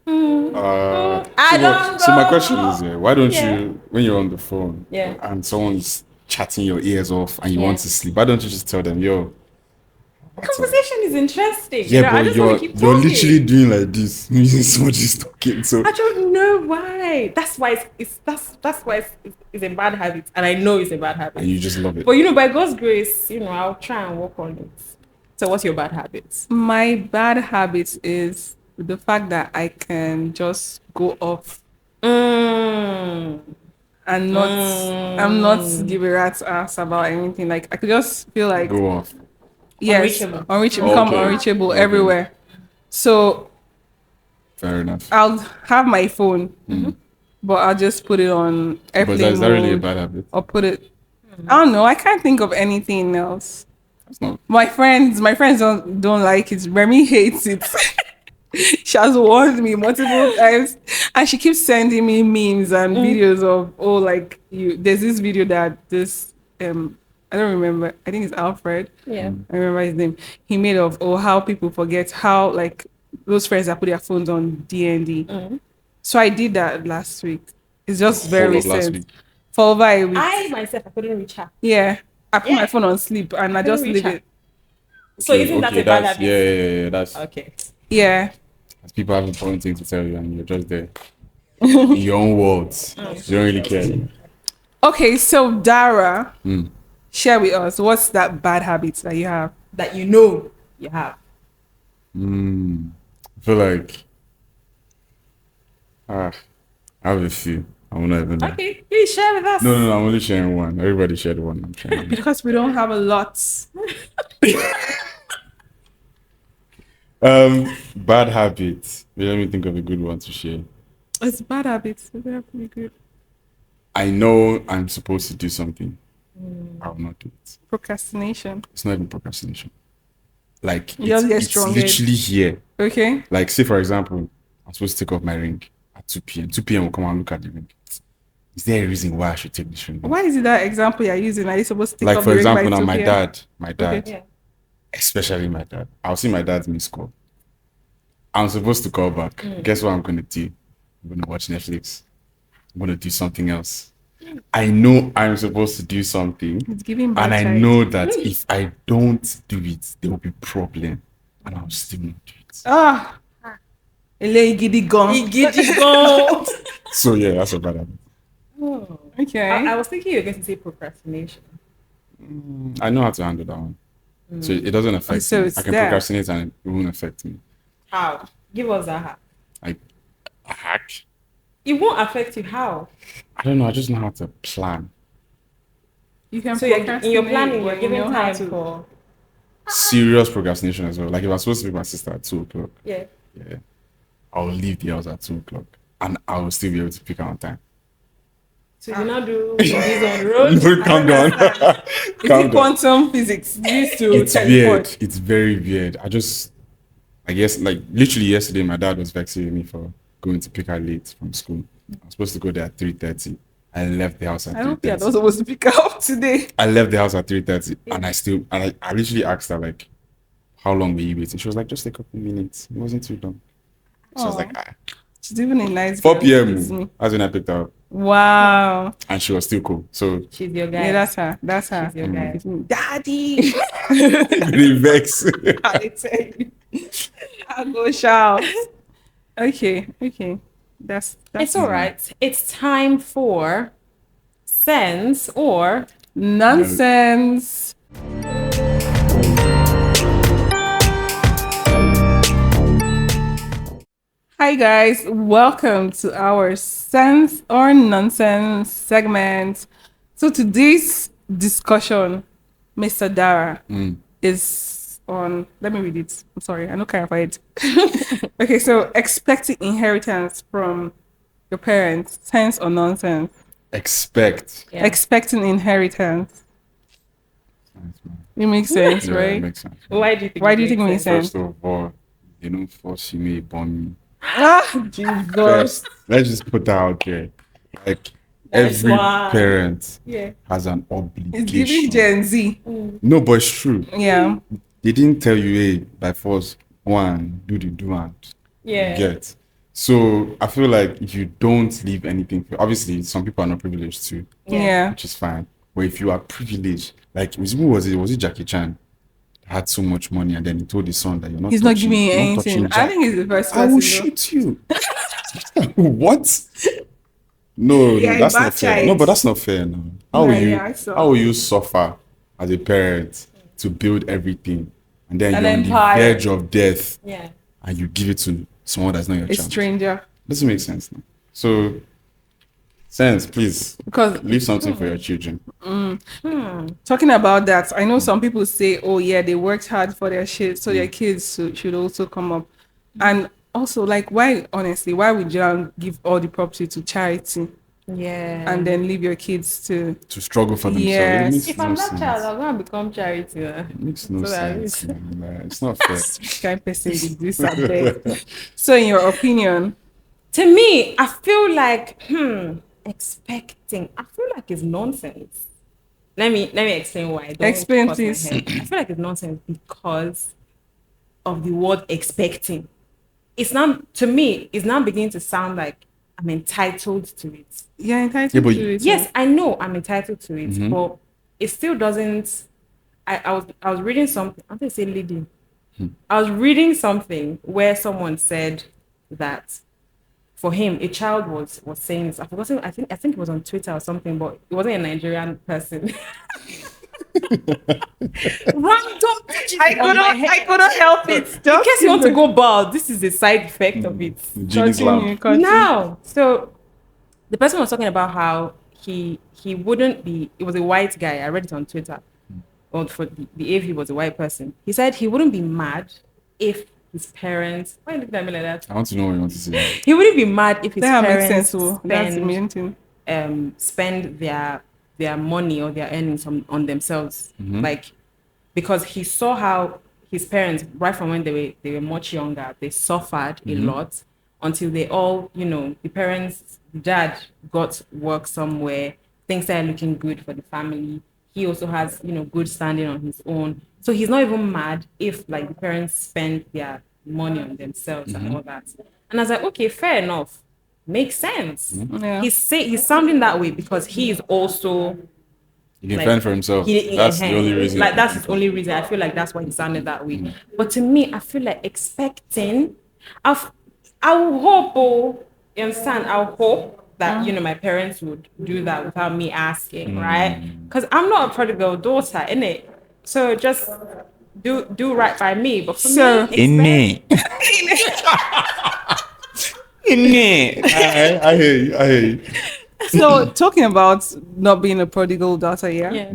[SPEAKER 2] I don't
[SPEAKER 1] So my
[SPEAKER 2] know.
[SPEAKER 1] question is, why don't
[SPEAKER 2] Yeah.
[SPEAKER 1] you, when you're on the phone
[SPEAKER 2] Yeah.
[SPEAKER 1] and someone's chatting your ears off and you
[SPEAKER 2] Yeah.
[SPEAKER 1] want to sleep, why don't you just tell them, yo?
[SPEAKER 2] Conversation is interesting.
[SPEAKER 1] Yeah,
[SPEAKER 2] I
[SPEAKER 1] but
[SPEAKER 2] just wanna
[SPEAKER 1] you're
[SPEAKER 2] keep
[SPEAKER 1] you're
[SPEAKER 2] talking.
[SPEAKER 1] literally doing like this. Someone just talking. So
[SPEAKER 2] I don't know why. That's why that's why it's a bad habit, and I know it's a bad habit.
[SPEAKER 1] and you just love it.
[SPEAKER 2] But by God's grace, I'll try and work on it. So, what's your bad habits?
[SPEAKER 3] My bad habit is the fact that I can just go off and not I'm not give a rat's ass about anything. Like I could just feel like
[SPEAKER 1] Go off.
[SPEAKER 3] yes,
[SPEAKER 2] Unreachable.
[SPEAKER 3] become
[SPEAKER 1] Okay.
[SPEAKER 3] unreachable
[SPEAKER 1] Okay.
[SPEAKER 3] everywhere. So
[SPEAKER 1] Fair enough.
[SPEAKER 3] I'll have my phone, but I'll just put it on
[SPEAKER 1] But
[SPEAKER 3] airplane
[SPEAKER 1] is that really a
[SPEAKER 3] mode
[SPEAKER 1] bad habit?
[SPEAKER 3] or put it. I don't know. I can't think of anything else.
[SPEAKER 1] That's not.
[SPEAKER 3] My friends don't like it. Remy hates it. She has warned me multiple times, and she keeps sending me memes and videos of like you. There's this video that this I don't remember. I think it's Alfred.
[SPEAKER 2] Yeah.
[SPEAKER 3] I remember his name. He made of how people forget how like those friends that put their phones on DND. So I did that last week. It's just very
[SPEAKER 1] Whole of last
[SPEAKER 3] recent.
[SPEAKER 1] week.
[SPEAKER 3] For over a week.
[SPEAKER 2] I myself, I couldn't reach her.
[SPEAKER 3] Yeah. I put my phone on sleep and I
[SPEAKER 2] couldn't
[SPEAKER 3] just
[SPEAKER 2] reach
[SPEAKER 3] leave
[SPEAKER 2] her.
[SPEAKER 3] it.
[SPEAKER 2] So isn't that a bad
[SPEAKER 1] that's,
[SPEAKER 2] habit?
[SPEAKER 1] yeah. That's
[SPEAKER 2] Okay.
[SPEAKER 3] Yeah.
[SPEAKER 1] as people have important things to tell you, and you're just there in your own words. You don't really care.
[SPEAKER 3] Okay, so Dara, share with us what's that bad habit that you have?
[SPEAKER 2] That you know you have.
[SPEAKER 1] I feel like I have a few. I will not even know.
[SPEAKER 2] Okay, please share with us.
[SPEAKER 1] No, I'm only sharing one. Everybody shared one. I'm sharing.
[SPEAKER 3] Because we don't have a lot.
[SPEAKER 1] Bad habits. Let me think of a good one to share.
[SPEAKER 3] It's bad habits. So they're pretty good.
[SPEAKER 1] I know I'm supposed to do something. I will not do it.
[SPEAKER 3] Procrastination.
[SPEAKER 1] It's not even procrastination. Like
[SPEAKER 3] You just get
[SPEAKER 1] it's
[SPEAKER 3] strong-headed.
[SPEAKER 1] literally here.
[SPEAKER 3] Okay.
[SPEAKER 1] Like say for example, I'm supposed to take off my ring at 2 p.m. 2 p.m. will come and look at the ring. Is there a reason why I should take this ring?
[SPEAKER 3] Why is it that example you're using? Are you supposed to take
[SPEAKER 1] Like
[SPEAKER 3] up
[SPEAKER 1] for
[SPEAKER 3] the ring by
[SPEAKER 1] example, now
[SPEAKER 3] 2
[SPEAKER 1] my
[SPEAKER 3] p.m.?
[SPEAKER 1] dad,
[SPEAKER 2] Yeah.
[SPEAKER 1] especially my dad. I'll see my dad's missed call. I'm supposed to call back. Guess what I'm gonna do? I'm gonna watch Netflix. I'm gonna do something else. I know I'm supposed to do something,
[SPEAKER 3] It's giving bad
[SPEAKER 1] and I
[SPEAKER 3] child.
[SPEAKER 1] know that if I don't do it, there will be problem, and I'll still not do it.
[SPEAKER 3] Ah. Ele gidi gone.
[SPEAKER 2] Go.
[SPEAKER 1] So yeah, that's a bad habit.
[SPEAKER 3] Okay.
[SPEAKER 2] I was thinking you were going to say procrastination.
[SPEAKER 1] I know how to handle that one, so it doesn't affect
[SPEAKER 3] So
[SPEAKER 1] me.
[SPEAKER 3] it's
[SPEAKER 1] I can
[SPEAKER 3] there.
[SPEAKER 1] procrastinate and it won't affect me.
[SPEAKER 2] How? Give us a hack.
[SPEAKER 1] Like a hack.
[SPEAKER 2] It won't affect you. How?
[SPEAKER 1] I don't know. I just know how to plan.
[SPEAKER 3] You can
[SPEAKER 2] So you're, in your
[SPEAKER 3] procrastinate
[SPEAKER 2] planning, you're
[SPEAKER 3] when you
[SPEAKER 2] giving
[SPEAKER 3] know how
[SPEAKER 2] time
[SPEAKER 3] to.
[SPEAKER 2] for.
[SPEAKER 1] Serious procrastination as well. Like if I'm supposed to meet my sister at 2:00,
[SPEAKER 2] Yeah.
[SPEAKER 1] yeah, I'll leave the house at 2:00, and I will still be able to pick her on time.
[SPEAKER 2] So you not do this on the road.
[SPEAKER 1] Calm down.
[SPEAKER 3] Is
[SPEAKER 1] Calm
[SPEAKER 3] it
[SPEAKER 1] down.
[SPEAKER 3] quantum physics? Used to
[SPEAKER 1] It's
[SPEAKER 3] teleport.
[SPEAKER 1] weird. It's very weird. I guess like literally yesterday, my dad was vexing with me for going to pick her late from school. I was supposed to go there at 3:30. I left the house at
[SPEAKER 3] I don't think I
[SPEAKER 1] 3:30.
[SPEAKER 3] was supposed to pick her up today.
[SPEAKER 1] I left the house at 3:30, and I literally asked her like, "How long were you waiting?" She was like, "Just a couple minutes. It wasn't too long." So I was
[SPEAKER 3] Aw.
[SPEAKER 1] like,
[SPEAKER 3] She's even a nice
[SPEAKER 1] 4
[SPEAKER 3] girl.
[SPEAKER 1] p.m.
[SPEAKER 3] Excuse me.
[SPEAKER 1] That's when I picked her up,
[SPEAKER 3] Wow.
[SPEAKER 1] and she was still cool. So
[SPEAKER 2] She's your guy.
[SPEAKER 3] Yeah, that's her. That's her.
[SPEAKER 2] She's your guy.
[SPEAKER 3] Daddy.
[SPEAKER 1] really vex.
[SPEAKER 3] I tell you. I'll go shout. Okay. That's
[SPEAKER 2] It's all right. It's time for sense or
[SPEAKER 3] nonsense. Hi guys, welcome to our sense or nonsense segment. So today's discussion, Mr. Dara, is on. Let me read it. I'm sorry, I know kind of it. Okay, so expecting inheritance from your parents, sense or nonsense?
[SPEAKER 1] Expect.
[SPEAKER 2] Yeah.
[SPEAKER 3] Expecting inheritance. It makes sense,
[SPEAKER 1] Yeah, it
[SPEAKER 3] right?
[SPEAKER 1] makes sense.
[SPEAKER 2] why do you think?
[SPEAKER 3] Why do you think it makes sense?
[SPEAKER 1] First of all, they don't force me upon me.
[SPEAKER 3] Ah, Jesus.
[SPEAKER 1] First, let's just put that out there. Like
[SPEAKER 2] Nice
[SPEAKER 1] every
[SPEAKER 2] one.
[SPEAKER 1] parent
[SPEAKER 2] Yeah.
[SPEAKER 1] has an
[SPEAKER 3] It's giving
[SPEAKER 1] obligation.
[SPEAKER 3] Gen Z.
[SPEAKER 1] No, but it's true.
[SPEAKER 3] Yeah.
[SPEAKER 1] They didn't tell you, hey, by force, go and do the do and
[SPEAKER 2] Yeah.
[SPEAKER 1] get. So I feel like if you don't leave anything, obviously some people are not privileged too,
[SPEAKER 3] Yeah.
[SPEAKER 1] which is fine. But if you are privileged, like who was it? Was it Jackie Chan? Had so much money and then he told his son that you're not.
[SPEAKER 3] He's not
[SPEAKER 1] touching-
[SPEAKER 3] giving you
[SPEAKER 1] you're not
[SPEAKER 3] anything.
[SPEAKER 1] touching
[SPEAKER 3] I
[SPEAKER 1] Jack.
[SPEAKER 3] think he's the first
[SPEAKER 1] I
[SPEAKER 3] person.
[SPEAKER 1] will
[SPEAKER 3] though.
[SPEAKER 1] shoot you. What? No,
[SPEAKER 3] Yeah,
[SPEAKER 1] no, that's
[SPEAKER 3] bad
[SPEAKER 1] not fair.
[SPEAKER 3] child.
[SPEAKER 1] No, but that's not fair now. How will
[SPEAKER 3] Yeah, I
[SPEAKER 1] you
[SPEAKER 3] saw.
[SPEAKER 1] how will you suffer as a parent to build everything and then
[SPEAKER 3] An
[SPEAKER 1] you're
[SPEAKER 3] empire.
[SPEAKER 1] on the verge of death
[SPEAKER 2] Yeah.
[SPEAKER 1] and you give it to someone that's not your
[SPEAKER 3] A
[SPEAKER 1] child?
[SPEAKER 3] stranger.
[SPEAKER 1] Doesn't make sense now. So Sense, please.
[SPEAKER 3] Because
[SPEAKER 1] Leave something for your children.
[SPEAKER 3] talking about that, I know some people say, oh yeah, they worked hard for their shit, so their kids should also come up. And also, like, why, honestly, why would you give all the property to charity
[SPEAKER 2] Yeah.
[SPEAKER 3] and then leave your kids to
[SPEAKER 1] To struggle for themselves.
[SPEAKER 3] Yes.
[SPEAKER 1] It makes
[SPEAKER 2] If
[SPEAKER 1] no
[SPEAKER 2] I'm that
[SPEAKER 1] sense.
[SPEAKER 2] child, I'm gonna become charity.
[SPEAKER 1] It makes no
[SPEAKER 2] So that
[SPEAKER 1] sense. Man. It's not fair.
[SPEAKER 3] which kind of person did this abeg? So in your opinion,
[SPEAKER 2] To me, I feel like expecting. I feel like it's nonsense. Let me explain why. Don't
[SPEAKER 3] Explain,
[SPEAKER 2] cross my
[SPEAKER 3] please.
[SPEAKER 2] head. I feel like it's nonsense because of the word expecting. It's now, to me, it's now beginning to sound like I'm entitled to it.
[SPEAKER 3] you're entitled
[SPEAKER 1] Yeah, but
[SPEAKER 3] to it.
[SPEAKER 2] Yes, I know I'm entitled to it, but it still doesn't. I was reading something. I'm going to say leading. I was reading something where someone said that for him, a child was saying this. I forgot. I think it was on Twitter or something, but it wasn't a Nigerian person. Random.
[SPEAKER 3] I couldn't help it.
[SPEAKER 2] In case you want to go bald, this is a side effect of it.
[SPEAKER 1] Genie's lamp.
[SPEAKER 3] Continue.
[SPEAKER 2] Now, so the person was talking about how he wouldn't be. It was a white guy. I read it on Twitter. Or for the if he was a white person, he said he wouldn't be mad if his parents. Why are you looking at me like that?
[SPEAKER 1] I want to know what you want to say.
[SPEAKER 2] He wouldn't be mad if his
[SPEAKER 3] That makes
[SPEAKER 2] parents
[SPEAKER 3] sense. Oh, that's the main thing.
[SPEAKER 2] spend their money or their earnings on themselves, like, because he saw how his parents, right from when they were much younger, they suffered a lot until they all, the parents, dad got work somewhere, things started looking good for the family. He also has, good standing on his own, so he's not even mad if, like, the parents spend their money on themselves and all that. And I was like, okay, fair enough. Makes sense.
[SPEAKER 3] Yeah.
[SPEAKER 2] He's sounding that way because he is also
[SPEAKER 1] He can fend for himself. That's the only reason.
[SPEAKER 2] Like, that's his only reason. I feel like that's why he sounded that way. But to me, I feel like expecting. I will hope. You understand? I will hope that my parents would do that without me asking, right? Because I'm not a prodigal daughter, innit? So just do right by me. But for me,
[SPEAKER 1] I hear you.
[SPEAKER 3] So talking about not being a prodigal daughter,
[SPEAKER 2] yeah,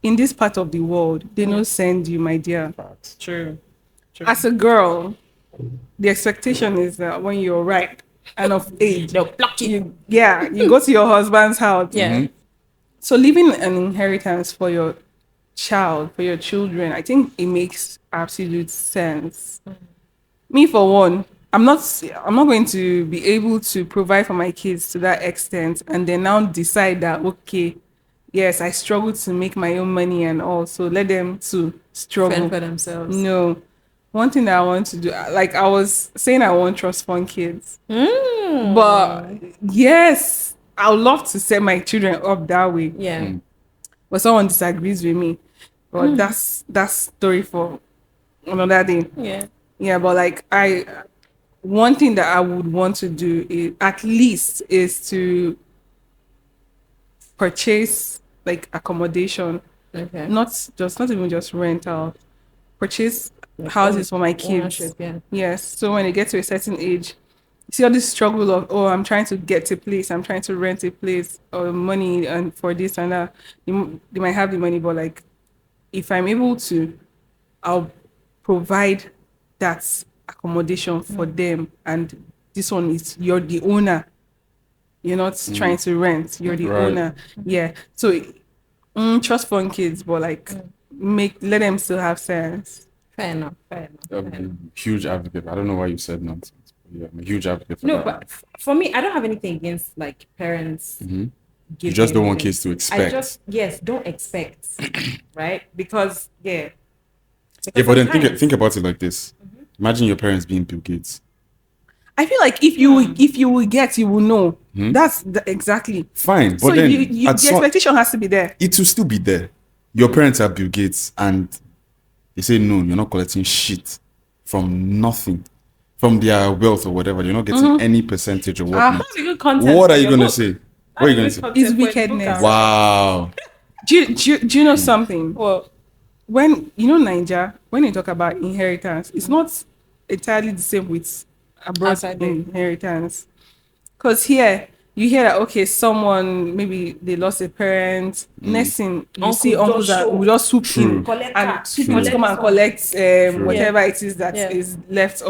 [SPEAKER 3] in this part of the world, they don't send you, my dear.
[SPEAKER 2] true.
[SPEAKER 3] As a girl, the expectation is that when you're ripe and of age,
[SPEAKER 2] They'll block you.
[SPEAKER 3] you go to your husband's house.
[SPEAKER 2] Yeah.
[SPEAKER 3] So leaving an inheritance for your child, for your children, I think it makes absolute sense. Me, for one, I'm not going to be able to provide for my kids to that extent and then now decide that, okay, yes, I struggle to make my own money and all, so let them to struggle.
[SPEAKER 2] Fend for themselves.
[SPEAKER 3] No. One thing that I want to do, like I was saying, I want trust fund kids. But yes, I would love to set my children up that way.
[SPEAKER 2] Yeah.
[SPEAKER 3] But someone disagrees with me. But that's story for another day.
[SPEAKER 2] Yeah.
[SPEAKER 3] Yeah, but like one thing that I would want to do is at least is to purchase like accommodation,
[SPEAKER 2] Okay.
[SPEAKER 3] not even just rental. Purchase houses for my kids.
[SPEAKER 2] Ownership, yeah.
[SPEAKER 3] Yes. So when they get to a certain age, you see all this struggle of, oh, I'm trying to get a place, I'm trying to rent a place, or money and for this and that. They might have the money, but like if I'm able to, I'll provide that accommodation for them. And this one is, you're the owner. You're not trying to rent. You're the owner. Yeah. So trust fund kids, but like let them still have sense.
[SPEAKER 2] Fair enough.
[SPEAKER 1] I'm a huge advocate. I don't know why you said nonsense. But yeah, I'm a huge advocate for
[SPEAKER 2] No,
[SPEAKER 1] that.
[SPEAKER 2] but for me, I don't have anything against like parents.
[SPEAKER 1] You
[SPEAKER 2] giving
[SPEAKER 1] just don't want
[SPEAKER 2] everything.
[SPEAKER 1] kids to expect.
[SPEAKER 2] Don't expect, right? Because
[SPEAKER 1] Yeah, but then think about it like this. Imagine your parents being Bill Gates.
[SPEAKER 3] I feel like if you will get, you will know. That's exactly
[SPEAKER 1] Fine, but
[SPEAKER 3] so
[SPEAKER 1] then
[SPEAKER 3] the expectation has to be there.
[SPEAKER 1] it will still be there. Your parents are Bill Gates, and they say no, you're not collecting shit from nothing, from their wealth or whatever. You're not getting any percentage of what.
[SPEAKER 2] that's a good content.
[SPEAKER 1] What
[SPEAKER 2] for
[SPEAKER 1] are you
[SPEAKER 2] your
[SPEAKER 1] gonna
[SPEAKER 2] book.
[SPEAKER 1] say? What are you gonna
[SPEAKER 2] That's
[SPEAKER 1] say?
[SPEAKER 2] a good
[SPEAKER 3] It's
[SPEAKER 2] content for your book,
[SPEAKER 3] wickedness.
[SPEAKER 1] Wow.
[SPEAKER 3] Do you know something?
[SPEAKER 2] Well,
[SPEAKER 3] When you know Nigeria, when you talk about inheritance, it's not entirely the same with abroad
[SPEAKER 2] Outside there.
[SPEAKER 3] inheritance. Because here you hear that, okay, someone, maybe they lost a parent. Next thing, you see uncles that will just swoop in and swoop in to come and collect whatever it is that is left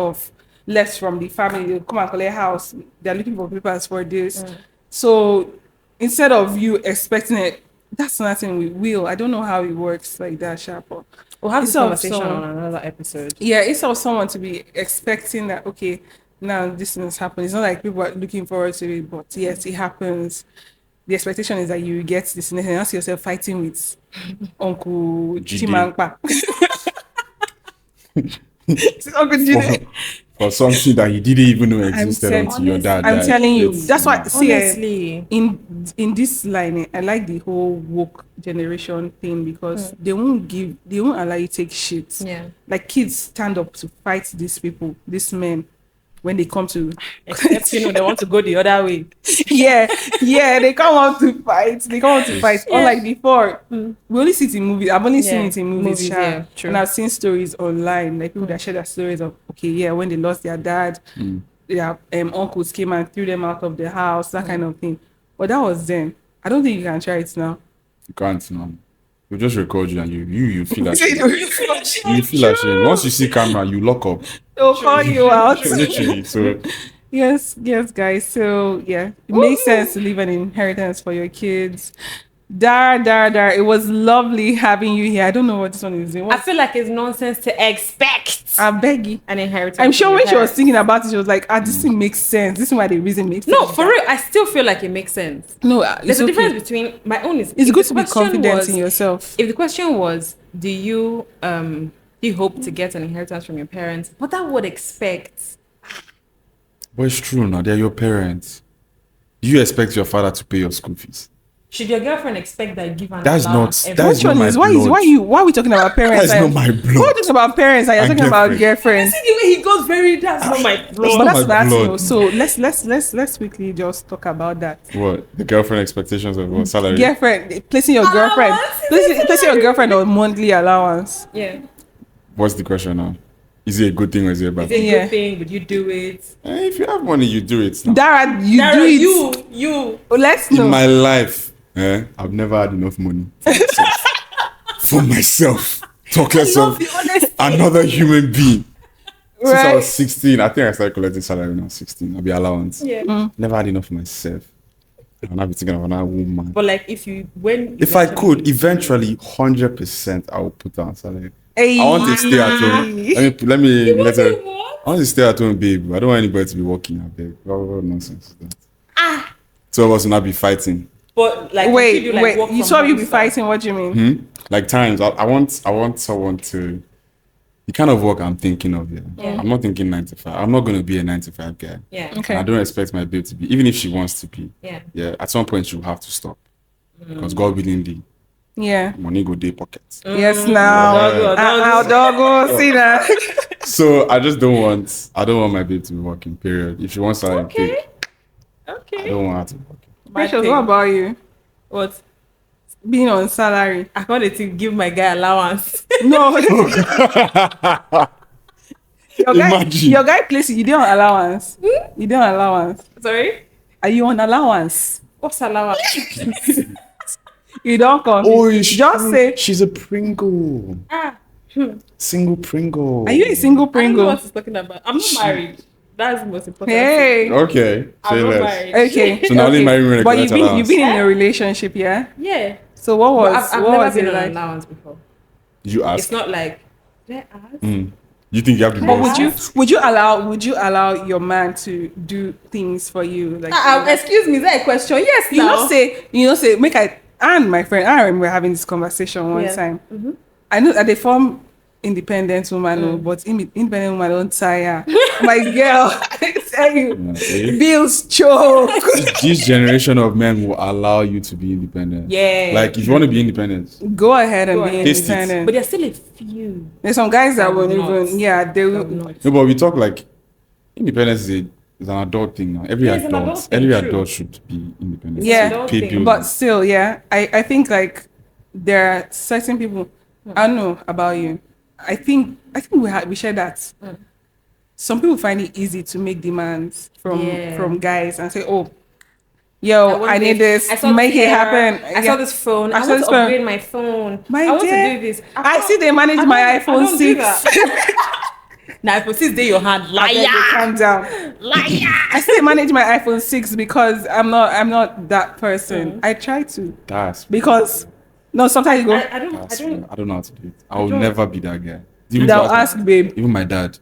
[SPEAKER 3] from the family. They'll come and collect house. They're looking for papers for this. So instead of you expecting it, that's nothing we will. I don't know how it works like that, Sharp.
[SPEAKER 2] We'll have this
[SPEAKER 3] Instead of
[SPEAKER 2] conversation
[SPEAKER 3] someone-
[SPEAKER 2] on another episode.
[SPEAKER 3] Yeah, instead of someone to be expecting that, okay, now this thing has happened. It's not like people are looking forward to it, but yes, it happens. The expectation is that you get this and you see yourself fighting with Uncle
[SPEAKER 1] Jide.
[SPEAKER 3] Chimankpa. Uncle Jide.
[SPEAKER 1] For something that he didn't even know existed
[SPEAKER 3] telling-
[SPEAKER 1] until your dad
[SPEAKER 3] I'm
[SPEAKER 1] died.
[SPEAKER 3] telling you,
[SPEAKER 1] It's-
[SPEAKER 3] that's why. See,
[SPEAKER 2] Honestly.
[SPEAKER 3] in this line, I like the whole woke generation thing because they won't allow you take shit.
[SPEAKER 2] Yeah.
[SPEAKER 3] Like kids stand up to fight these people, these men, when they come to
[SPEAKER 2] Except, they want to go the other way.
[SPEAKER 3] yeah, they come out to fight. Unlike before, we only see it in movies. I've only seen it in movies,
[SPEAKER 2] yeah, true.
[SPEAKER 3] and I've seen stories online, like people that share their stories of when they lost their dad, their uncles came and threw them out of the house, that kind of thing. But that was then. I don't think you can try it now.
[SPEAKER 1] You can't now. You just record you and you feel ashamed. You feel ashamed. Once you see camera, you lock up.
[SPEAKER 3] They'll call you out.
[SPEAKER 1] Literally. So
[SPEAKER 3] Yes, guys. So yeah, it makes sense to leave an inheritance for your kids. Dara, it was lovely having you here. I don't know what this one is doing.
[SPEAKER 2] I feel like it's nonsense to expect
[SPEAKER 3] I beg you.
[SPEAKER 2] an inheritance.
[SPEAKER 3] I'm sure
[SPEAKER 2] from
[SPEAKER 3] when
[SPEAKER 2] your
[SPEAKER 3] she was
[SPEAKER 2] parents.
[SPEAKER 3] thinking about it, she was like, this thing makes sense. This is why the reason makes sense.
[SPEAKER 2] No, for real, I still feel like it makes sense.
[SPEAKER 3] No,
[SPEAKER 2] There's
[SPEAKER 3] it's
[SPEAKER 2] a
[SPEAKER 3] okay.
[SPEAKER 2] difference between my own is.
[SPEAKER 3] It's
[SPEAKER 2] if
[SPEAKER 3] good
[SPEAKER 2] the
[SPEAKER 3] to be
[SPEAKER 2] question
[SPEAKER 3] confident
[SPEAKER 2] was-
[SPEAKER 3] in yourself.
[SPEAKER 2] If the question was, do you hope to get an inheritance from your parents? But I would expect.
[SPEAKER 1] but it's true now, they're your parents. Do you expect your father to pay your school fees?
[SPEAKER 2] Should your girlfriend expect that you give an
[SPEAKER 1] That's
[SPEAKER 2] allowance
[SPEAKER 1] not-
[SPEAKER 2] every
[SPEAKER 1] that's
[SPEAKER 3] Which
[SPEAKER 1] not
[SPEAKER 3] one
[SPEAKER 1] my
[SPEAKER 3] is
[SPEAKER 1] blood.
[SPEAKER 3] why are we talking about parents?
[SPEAKER 1] That's not my blood.
[SPEAKER 3] Why are we talking about parents and you're
[SPEAKER 1] And
[SPEAKER 3] talking about
[SPEAKER 1] girlfriend.
[SPEAKER 3] girlfriends?
[SPEAKER 2] See the way he goes very. That's not my
[SPEAKER 3] But
[SPEAKER 2] blood.
[SPEAKER 3] that's
[SPEAKER 1] my
[SPEAKER 3] what I
[SPEAKER 1] blood.
[SPEAKER 3] know. So let's quickly just talk about that.
[SPEAKER 1] What? The girlfriend expectations of what? Salary?
[SPEAKER 3] Girlfriend placing your girlfriend placing your girlfriend on monthly allowance.
[SPEAKER 2] Yeah.
[SPEAKER 1] What's the question now? Is it a good thing or is it a bad
[SPEAKER 2] Is it a
[SPEAKER 1] thing?
[SPEAKER 3] Yeah.
[SPEAKER 2] good thing? Would you do it?
[SPEAKER 1] If you have money, you do it now.
[SPEAKER 3] Dara, you
[SPEAKER 2] Dara,
[SPEAKER 3] do it.
[SPEAKER 2] you.
[SPEAKER 3] Oh, let's
[SPEAKER 1] In
[SPEAKER 3] know.
[SPEAKER 1] my life, I've never had enough money for myself. For myself. Talk less of
[SPEAKER 2] the honesty.
[SPEAKER 1] another human being. Since I
[SPEAKER 3] Right.
[SPEAKER 1] was 16, I think I started collecting salary when I was 16. I'll be allowance.
[SPEAKER 2] Yeah.
[SPEAKER 1] Never had enough for myself. I'll not be thinking of another woman.
[SPEAKER 2] But like,
[SPEAKER 1] If I could, eventually, 100%, I would put down salary.
[SPEAKER 3] Hey.
[SPEAKER 1] I want to stay at home. Let me let her.
[SPEAKER 2] what?
[SPEAKER 1] I want to stay at home, babe. I don't want anybody to be working. I beg. What nonsense is that? Two of us will not be fighting.
[SPEAKER 2] But like,
[SPEAKER 3] Wait,
[SPEAKER 2] you do, like, work
[SPEAKER 3] you
[SPEAKER 2] from
[SPEAKER 3] saw you
[SPEAKER 2] home
[SPEAKER 3] be
[SPEAKER 2] stuff.
[SPEAKER 3] fighting. What do you mean?
[SPEAKER 1] Like times, I want someone to. The kind of work I'm thinking of, yeah. I'm not thinking 9 to 5. I'm not going to be a 9 to 5 guy.
[SPEAKER 2] Yeah.
[SPEAKER 3] Okay.
[SPEAKER 1] And I don't expect my babe to be, even if she wants to be.
[SPEAKER 2] Yeah.
[SPEAKER 1] Yeah, at some point she will have to stop. Because God willingly,
[SPEAKER 3] Yeah.
[SPEAKER 1] money go day pockets.
[SPEAKER 3] Yes, now. Our doggo, see that.
[SPEAKER 1] So I don't want my babe to be working, period. If she wants salary,
[SPEAKER 2] Okay.
[SPEAKER 1] I
[SPEAKER 2] Okay.
[SPEAKER 1] don't want her to be working.
[SPEAKER 3] Precious, what about you?
[SPEAKER 2] What?
[SPEAKER 3] Being on salary.
[SPEAKER 2] I can't to give my guy allowance.
[SPEAKER 3] No.
[SPEAKER 1] Imagine.
[SPEAKER 3] Your guy places you don't allowance. You don't allowance.
[SPEAKER 2] Sorry?
[SPEAKER 3] Are you on allowance?
[SPEAKER 2] What's allowance?
[SPEAKER 3] You don't come. Just say,
[SPEAKER 1] she's a Pringle. Single Pringle.
[SPEAKER 3] are you a single
[SPEAKER 2] I don't know
[SPEAKER 3] Pringle?
[SPEAKER 2] what he's talking about. I'm not married. That's the most important thing.
[SPEAKER 3] Hey.
[SPEAKER 1] Okay.
[SPEAKER 2] I'm
[SPEAKER 1] Say
[SPEAKER 2] not
[SPEAKER 1] less.
[SPEAKER 2] married.
[SPEAKER 3] Okay.
[SPEAKER 1] So now only
[SPEAKER 3] okay.
[SPEAKER 1] marry me when I
[SPEAKER 3] But
[SPEAKER 1] collect
[SPEAKER 3] you've
[SPEAKER 1] allowance.
[SPEAKER 3] been in a relationship, yeah?
[SPEAKER 2] Yeah.
[SPEAKER 3] So what
[SPEAKER 2] But
[SPEAKER 3] was
[SPEAKER 2] I've
[SPEAKER 3] what
[SPEAKER 2] never
[SPEAKER 3] was
[SPEAKER 2] been
[SPEAKER 3] it
[SPEAKER 2] on
[SPEAKER 3] like?
[SPEAKER 2] allowance before.
[SPEAKER 1] You ask.
[SPEAKER 2] It's not like, did I ask?
[SPEAKER 1] You think you have the
[SPEAKER 3] But
[SPEAKER 1] best?
[SPEAKER 3] would you allow your man to do things for you? Like
[SPEAKER 2] Excuse me, is that a question? Yes,
[SPEAKER 3] you
[SPEAKER 2] now.
[SPEAKER 3] know say make I and my friend I remember having this conversation one
[SPEAKER 2] Yeah.
[SPEAKER 3] time. I know that they form independent woman, but independent woman don't tire. My girl, I tell you,
[SPEAKER 1] Yeah,
[SPEAKER 3] bills choke.
[SPEAKER 1] this generation of men will allow you to be independent.
[SPEAKER 2] Yeah.
[SPEAKER 1] Like if you want to be independent,
[SPEAKER 3] Go ahead and
[SPEAKER 2] Go
[SPEAKER 3] be
[SPEAKER 2] ahead.
[SPEAKER 1] Taste it.
[SPEAKER 3] independent.
[SPEAKER 2] But there's still a few.
[SPEAKER 3] There's some guys that
[SPEAKER 2] I
[SPEAKER 3] won't
[SPEAKER 2] would not.
[SPEAKER 3] even. Yeah, they
[SPEAKER 2] I
[SPEAKER 3] will.
[SPEAKER 2] would not.
[SPEAKER 1] no, but we talk like independence is an adult thing now. Every
[SPEAKER 2] Yeah, it's an
[SPEAKER 1] adult,
[SPEAKER 2] adult thing,
[SPEAKER 1] every
[SPEAKER 2] true.
[SPEAKER 1] adult should be independent.
[SPEAKER 3] Yeah.
[SPEAKER 1] So
[SPEAKER 2] Adult
[SPEAKER 1] pay
[SPEAKER 2] thing.
[SPEAKER 1] bills.
[SPEAKER 3] But still, yeah, I think like there are certain people. I don't know about you. I think we share that. Some people find it easy to make demands from
[SPEAKER 2] Yeah.
[SPEAKER 3] from guys and say, "Oh, Yo,
[SPEAKER 2] want
[SPEAKER 3] I need this.
[SPEAKER 2] saw
[SPEAKER 3] Make
[SPEAKER 2] this
[SPEAKER 3] it
[SPEAKER 2] hair.
[SPEAKER 3] happen.
[SPEAKER 2] I saw this phone. I
[SPEAKER 3] saw
[SPEAKER 2] want
[SPEAKER 3] this
[SPEAKER 2] to
[SPEAKER 3] phone.
[SPEAKER 2] upgrade my phone.
[SPEAKER 3] My
[SPEAKER 2] I want
[SPEAKER 3] dear,
[SPEAKER 2] to do this.
[SPEAKER 3] I see they manage my iPhone 6.
[SPEAKER 2] Now, iPhone 6 day your hand.
[SPEAKER 3] I beg you,
[SPEAKER 2] Liar.
[SPEAKER 3] calm down.
[SPEAKER 2] Liar.
[SPEAKER 3] I still manage my iPhone 6 because I'm not that person. I try to
[SPEAKER 1] That's
[SPEAKER 3] because no, sometimes you go.
[SPEAKER 2] I don't
[SPEAKER 1] know how to do it. I will never be that guy. Even
[SPEAKER 3] They'll
[SPEAKER 1] to
[SPEAKER 3] ask, babe.
[SPEAKER 1] Even my dad,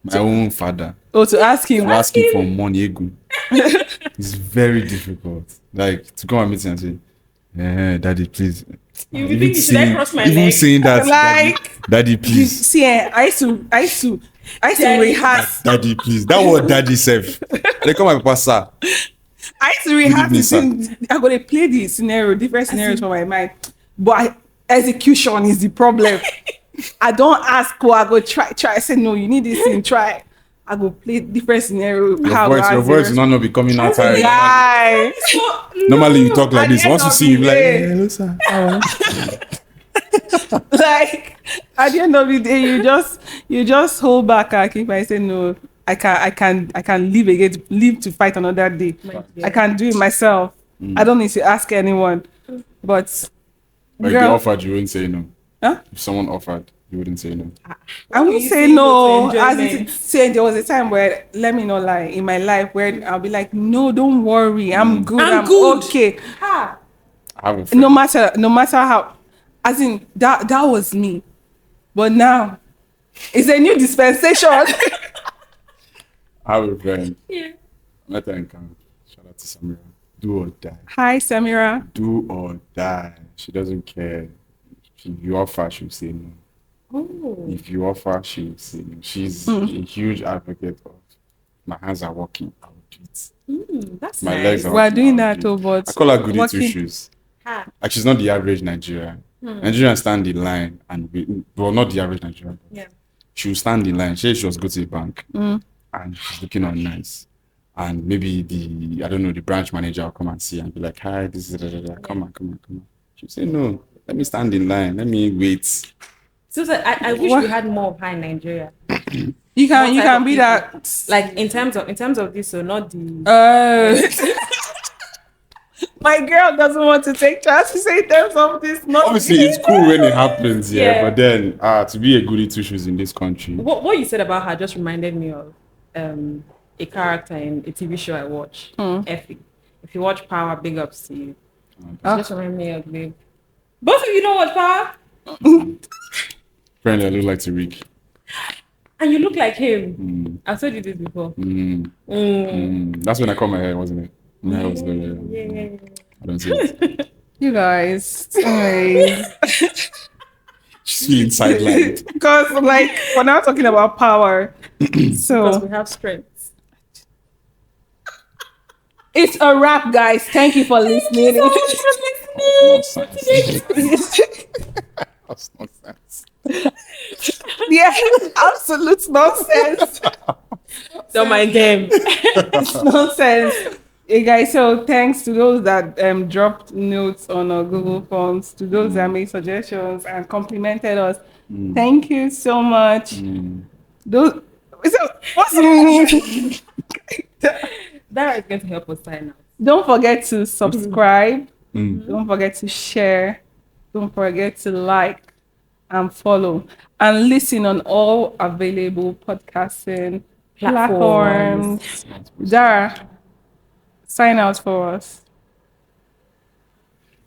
[SPEAKER 1] my own father,
[SPEAKER 3] Oh, to ask him.
[SPEAKER 1] to ask him for money, ego. It's very difficult. Like to come and meet him and say, daddy, please.
[SPEAKER 2] You think should I cross my
[SPEAKER 1] even
[SPEAKER 2] leg?
[SPEAKER 1] saying that,
[SPEAKER 3] Like,
[SPEAKER 1] daddy, please.
[SPEAKER 3] See, I used to rehearse.
[SPEAKER 1] Daddy, please. That word daddy self. They come my papa, sir.
[SPEAKER 3] I used to rehearse
[SPEAKER 1] evening,
[SPEAKER 3] this thing. I'm gonna play the scenario, different scenarios for my mind. But execution is the problem. I don't ask what I go try. I say no, you need this thing, try. I go play different scenario.
[SPEAKER 1] Your voice will not be coming out high.
[SPEAKER 3] Guy.
[SPEAKER 1] Normally you talk like
[SPEAKER 3] At
[SPEAKER 1] this.
[SPEAKER 3] the
[SPEAKER 1] Once you
[SPEAKER 3] end
[SPEAKER 1] see
[SPEAKER 3] of
[SPEAKER 1] you
[SPEAKER 3] the
[SPEAKER 1] be like,
[SPEAKER 3] day.
[SPEAKER 1] hello sir.
[SPEAKER 3] Like at the end of the day, you just hold back and keep. I say no. I can live again, live to fight another day. I can do it myself. I don't need to ask anyone. But
[SPEAKER 1] Like
[SPEAKER 3] girl,
[SPEAKER 1] they offered, you wouldn't say no.
[SPEAKER 3] Huh?
[SPEAKER 1] If someone offered, you wouldn't say no.
[SPEAKER 3] I won't
[SPEAKER 2] you
[SPEAKER 3] say
[SPEAKER 2] say
[SPEAKER 3] no.
[SPEAKER 2] no to
[SPEAKER 3] As
[SPEAKER 2] enjoyment?
[SPEAKER 3] it say, there was a time where, let me not lie, in my life where I'll be like, no, don't worry, I'm good.
[SPEAKER 2] I'm good.
[SPEAKER 3] Okay.
[SPEAKER 2] Ha.
[SPEAKER 1] I have a friend.
[SPEAKER 3] No matter how, as in that was me, but now it's a new dispensation.
[SPEAKER 1] I have a friend.
[SPEAKER 2] Yeah.
[SPEAKER 1] Met her in camp. Shout out to Samira. Do or die.
[SPEAKER 3] Hi, Samira.
[SPEAKER 1] Do or die. She doesn't care. If you offer, she'll say no.
[SPEAKER 2] Oh.
[SPEAKER 1] If you offer, she'll say no. She's a huge advocate of my hands are working. I will do it.
[SPEAKER 2] That's
[SPEAKER 1] My
[SPEAKER 2] nice.
[SPEAKER 1] legs are
[SPEAKER 3] We're
[SPEAKER 1] working.
[SPEAKER 3] doing
[SPEAKER 1] I will
[SPEAKER 3] that,
[SPEAKER 1] do it.
[SPEAKER 3] too, but
[SPEAKER 1] I call her goody
[SPEAKER 3] working-
[SPEAKER 1] two shoes.
[SPEAKER 2] Ha.
[SPEAKER 1] Like she's not the average Nigerian. Nigerians stand in line and well, not the average Nigerian.
[SPEAKER 2] Yeah.
[SPEAKER 1] She will stand in line. She was go to the bank and she's looking all nice. And maybe the branch manager will come and see and be like, hi, this is come on. She'll say, no, let me stand in line. Let me wait.
[SPEAKER 2] So I wish
[SPEAKER 3] What?
[SPEAKER 2] we had more of her in Nigeria.
[SPEAKER 3] you
[SPEAKER 2] What type
[SPEAKER 3] can
[SPEAKER 2] of
[SPEAKER 3] be
[SPEAKER 2] people?
[SPEAKER 3] that.
[SPEAKER 2] Like in terms of this, so not the
[SPEAKER 3] My girl doesn't want to take charge. She say in terms of this. Not
[SPEAKER 1] Obviously, it's cool when it happens,
[SPEAKER 2] Yeah.
[SPEAKER 1] but then to be a goody two shoes in this country.
[SPEAKER 2] what you said about her just reminded me of a character in a TV show I watch. Effie. If you watch Power, big ups to you. It just reminded me of babe. Both of you know what Power?
[SPEAKER 1] Apparently, I look like Tariq.
[SPEAKER 2] And you look like him. I've told you this before.
[SPEAKER 1] That's when I cut my hair, wasn't it? My hair was the
[SPEAKER 2] Yeah.
[SPEAKER 1] I don't see it.
[SPEAKER 3] you guys. Sorry.
[SPEAKER 1] She's feeling sidelined.
[SPEAKER 3] Because like we're now talking about power.
[SPEAKER 2] Because
[SPEAKER 3] So
[SPEAKER 2] we have strength.
[SPEAKER 3] it's a wrap, guys. Thank you for listening.
[SPEAKER 1] That's nonsense.
[SPEAKER 3] Yeah, absolute nonsense.
[SPEAKER 2] Don't mind them.
[SPEAKER 3] Nonsense. Hey guys, so thanks to those that dropped notes on our Google Forms, to those that made suggestions and complimented us. Thank you so much. Those, so, what's the meaning?
[SPEAKER 2] Dara is going to help us sign out.
[SPEAKER 3] Don't forget to subscribe. Don't forget to share. Don't forget to like and follow. And listen on all available podcasting platforms. Dara, sign out for us.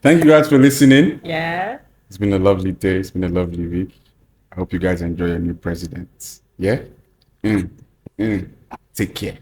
[SPEAKER 1] Thank you guys for listening.
[SPEAKER 2] Yeah.
[SPEAKER 1] It's been a lovely day. It's been a lovely week. I hope you guys enjoy your new president. Yeah? Take care.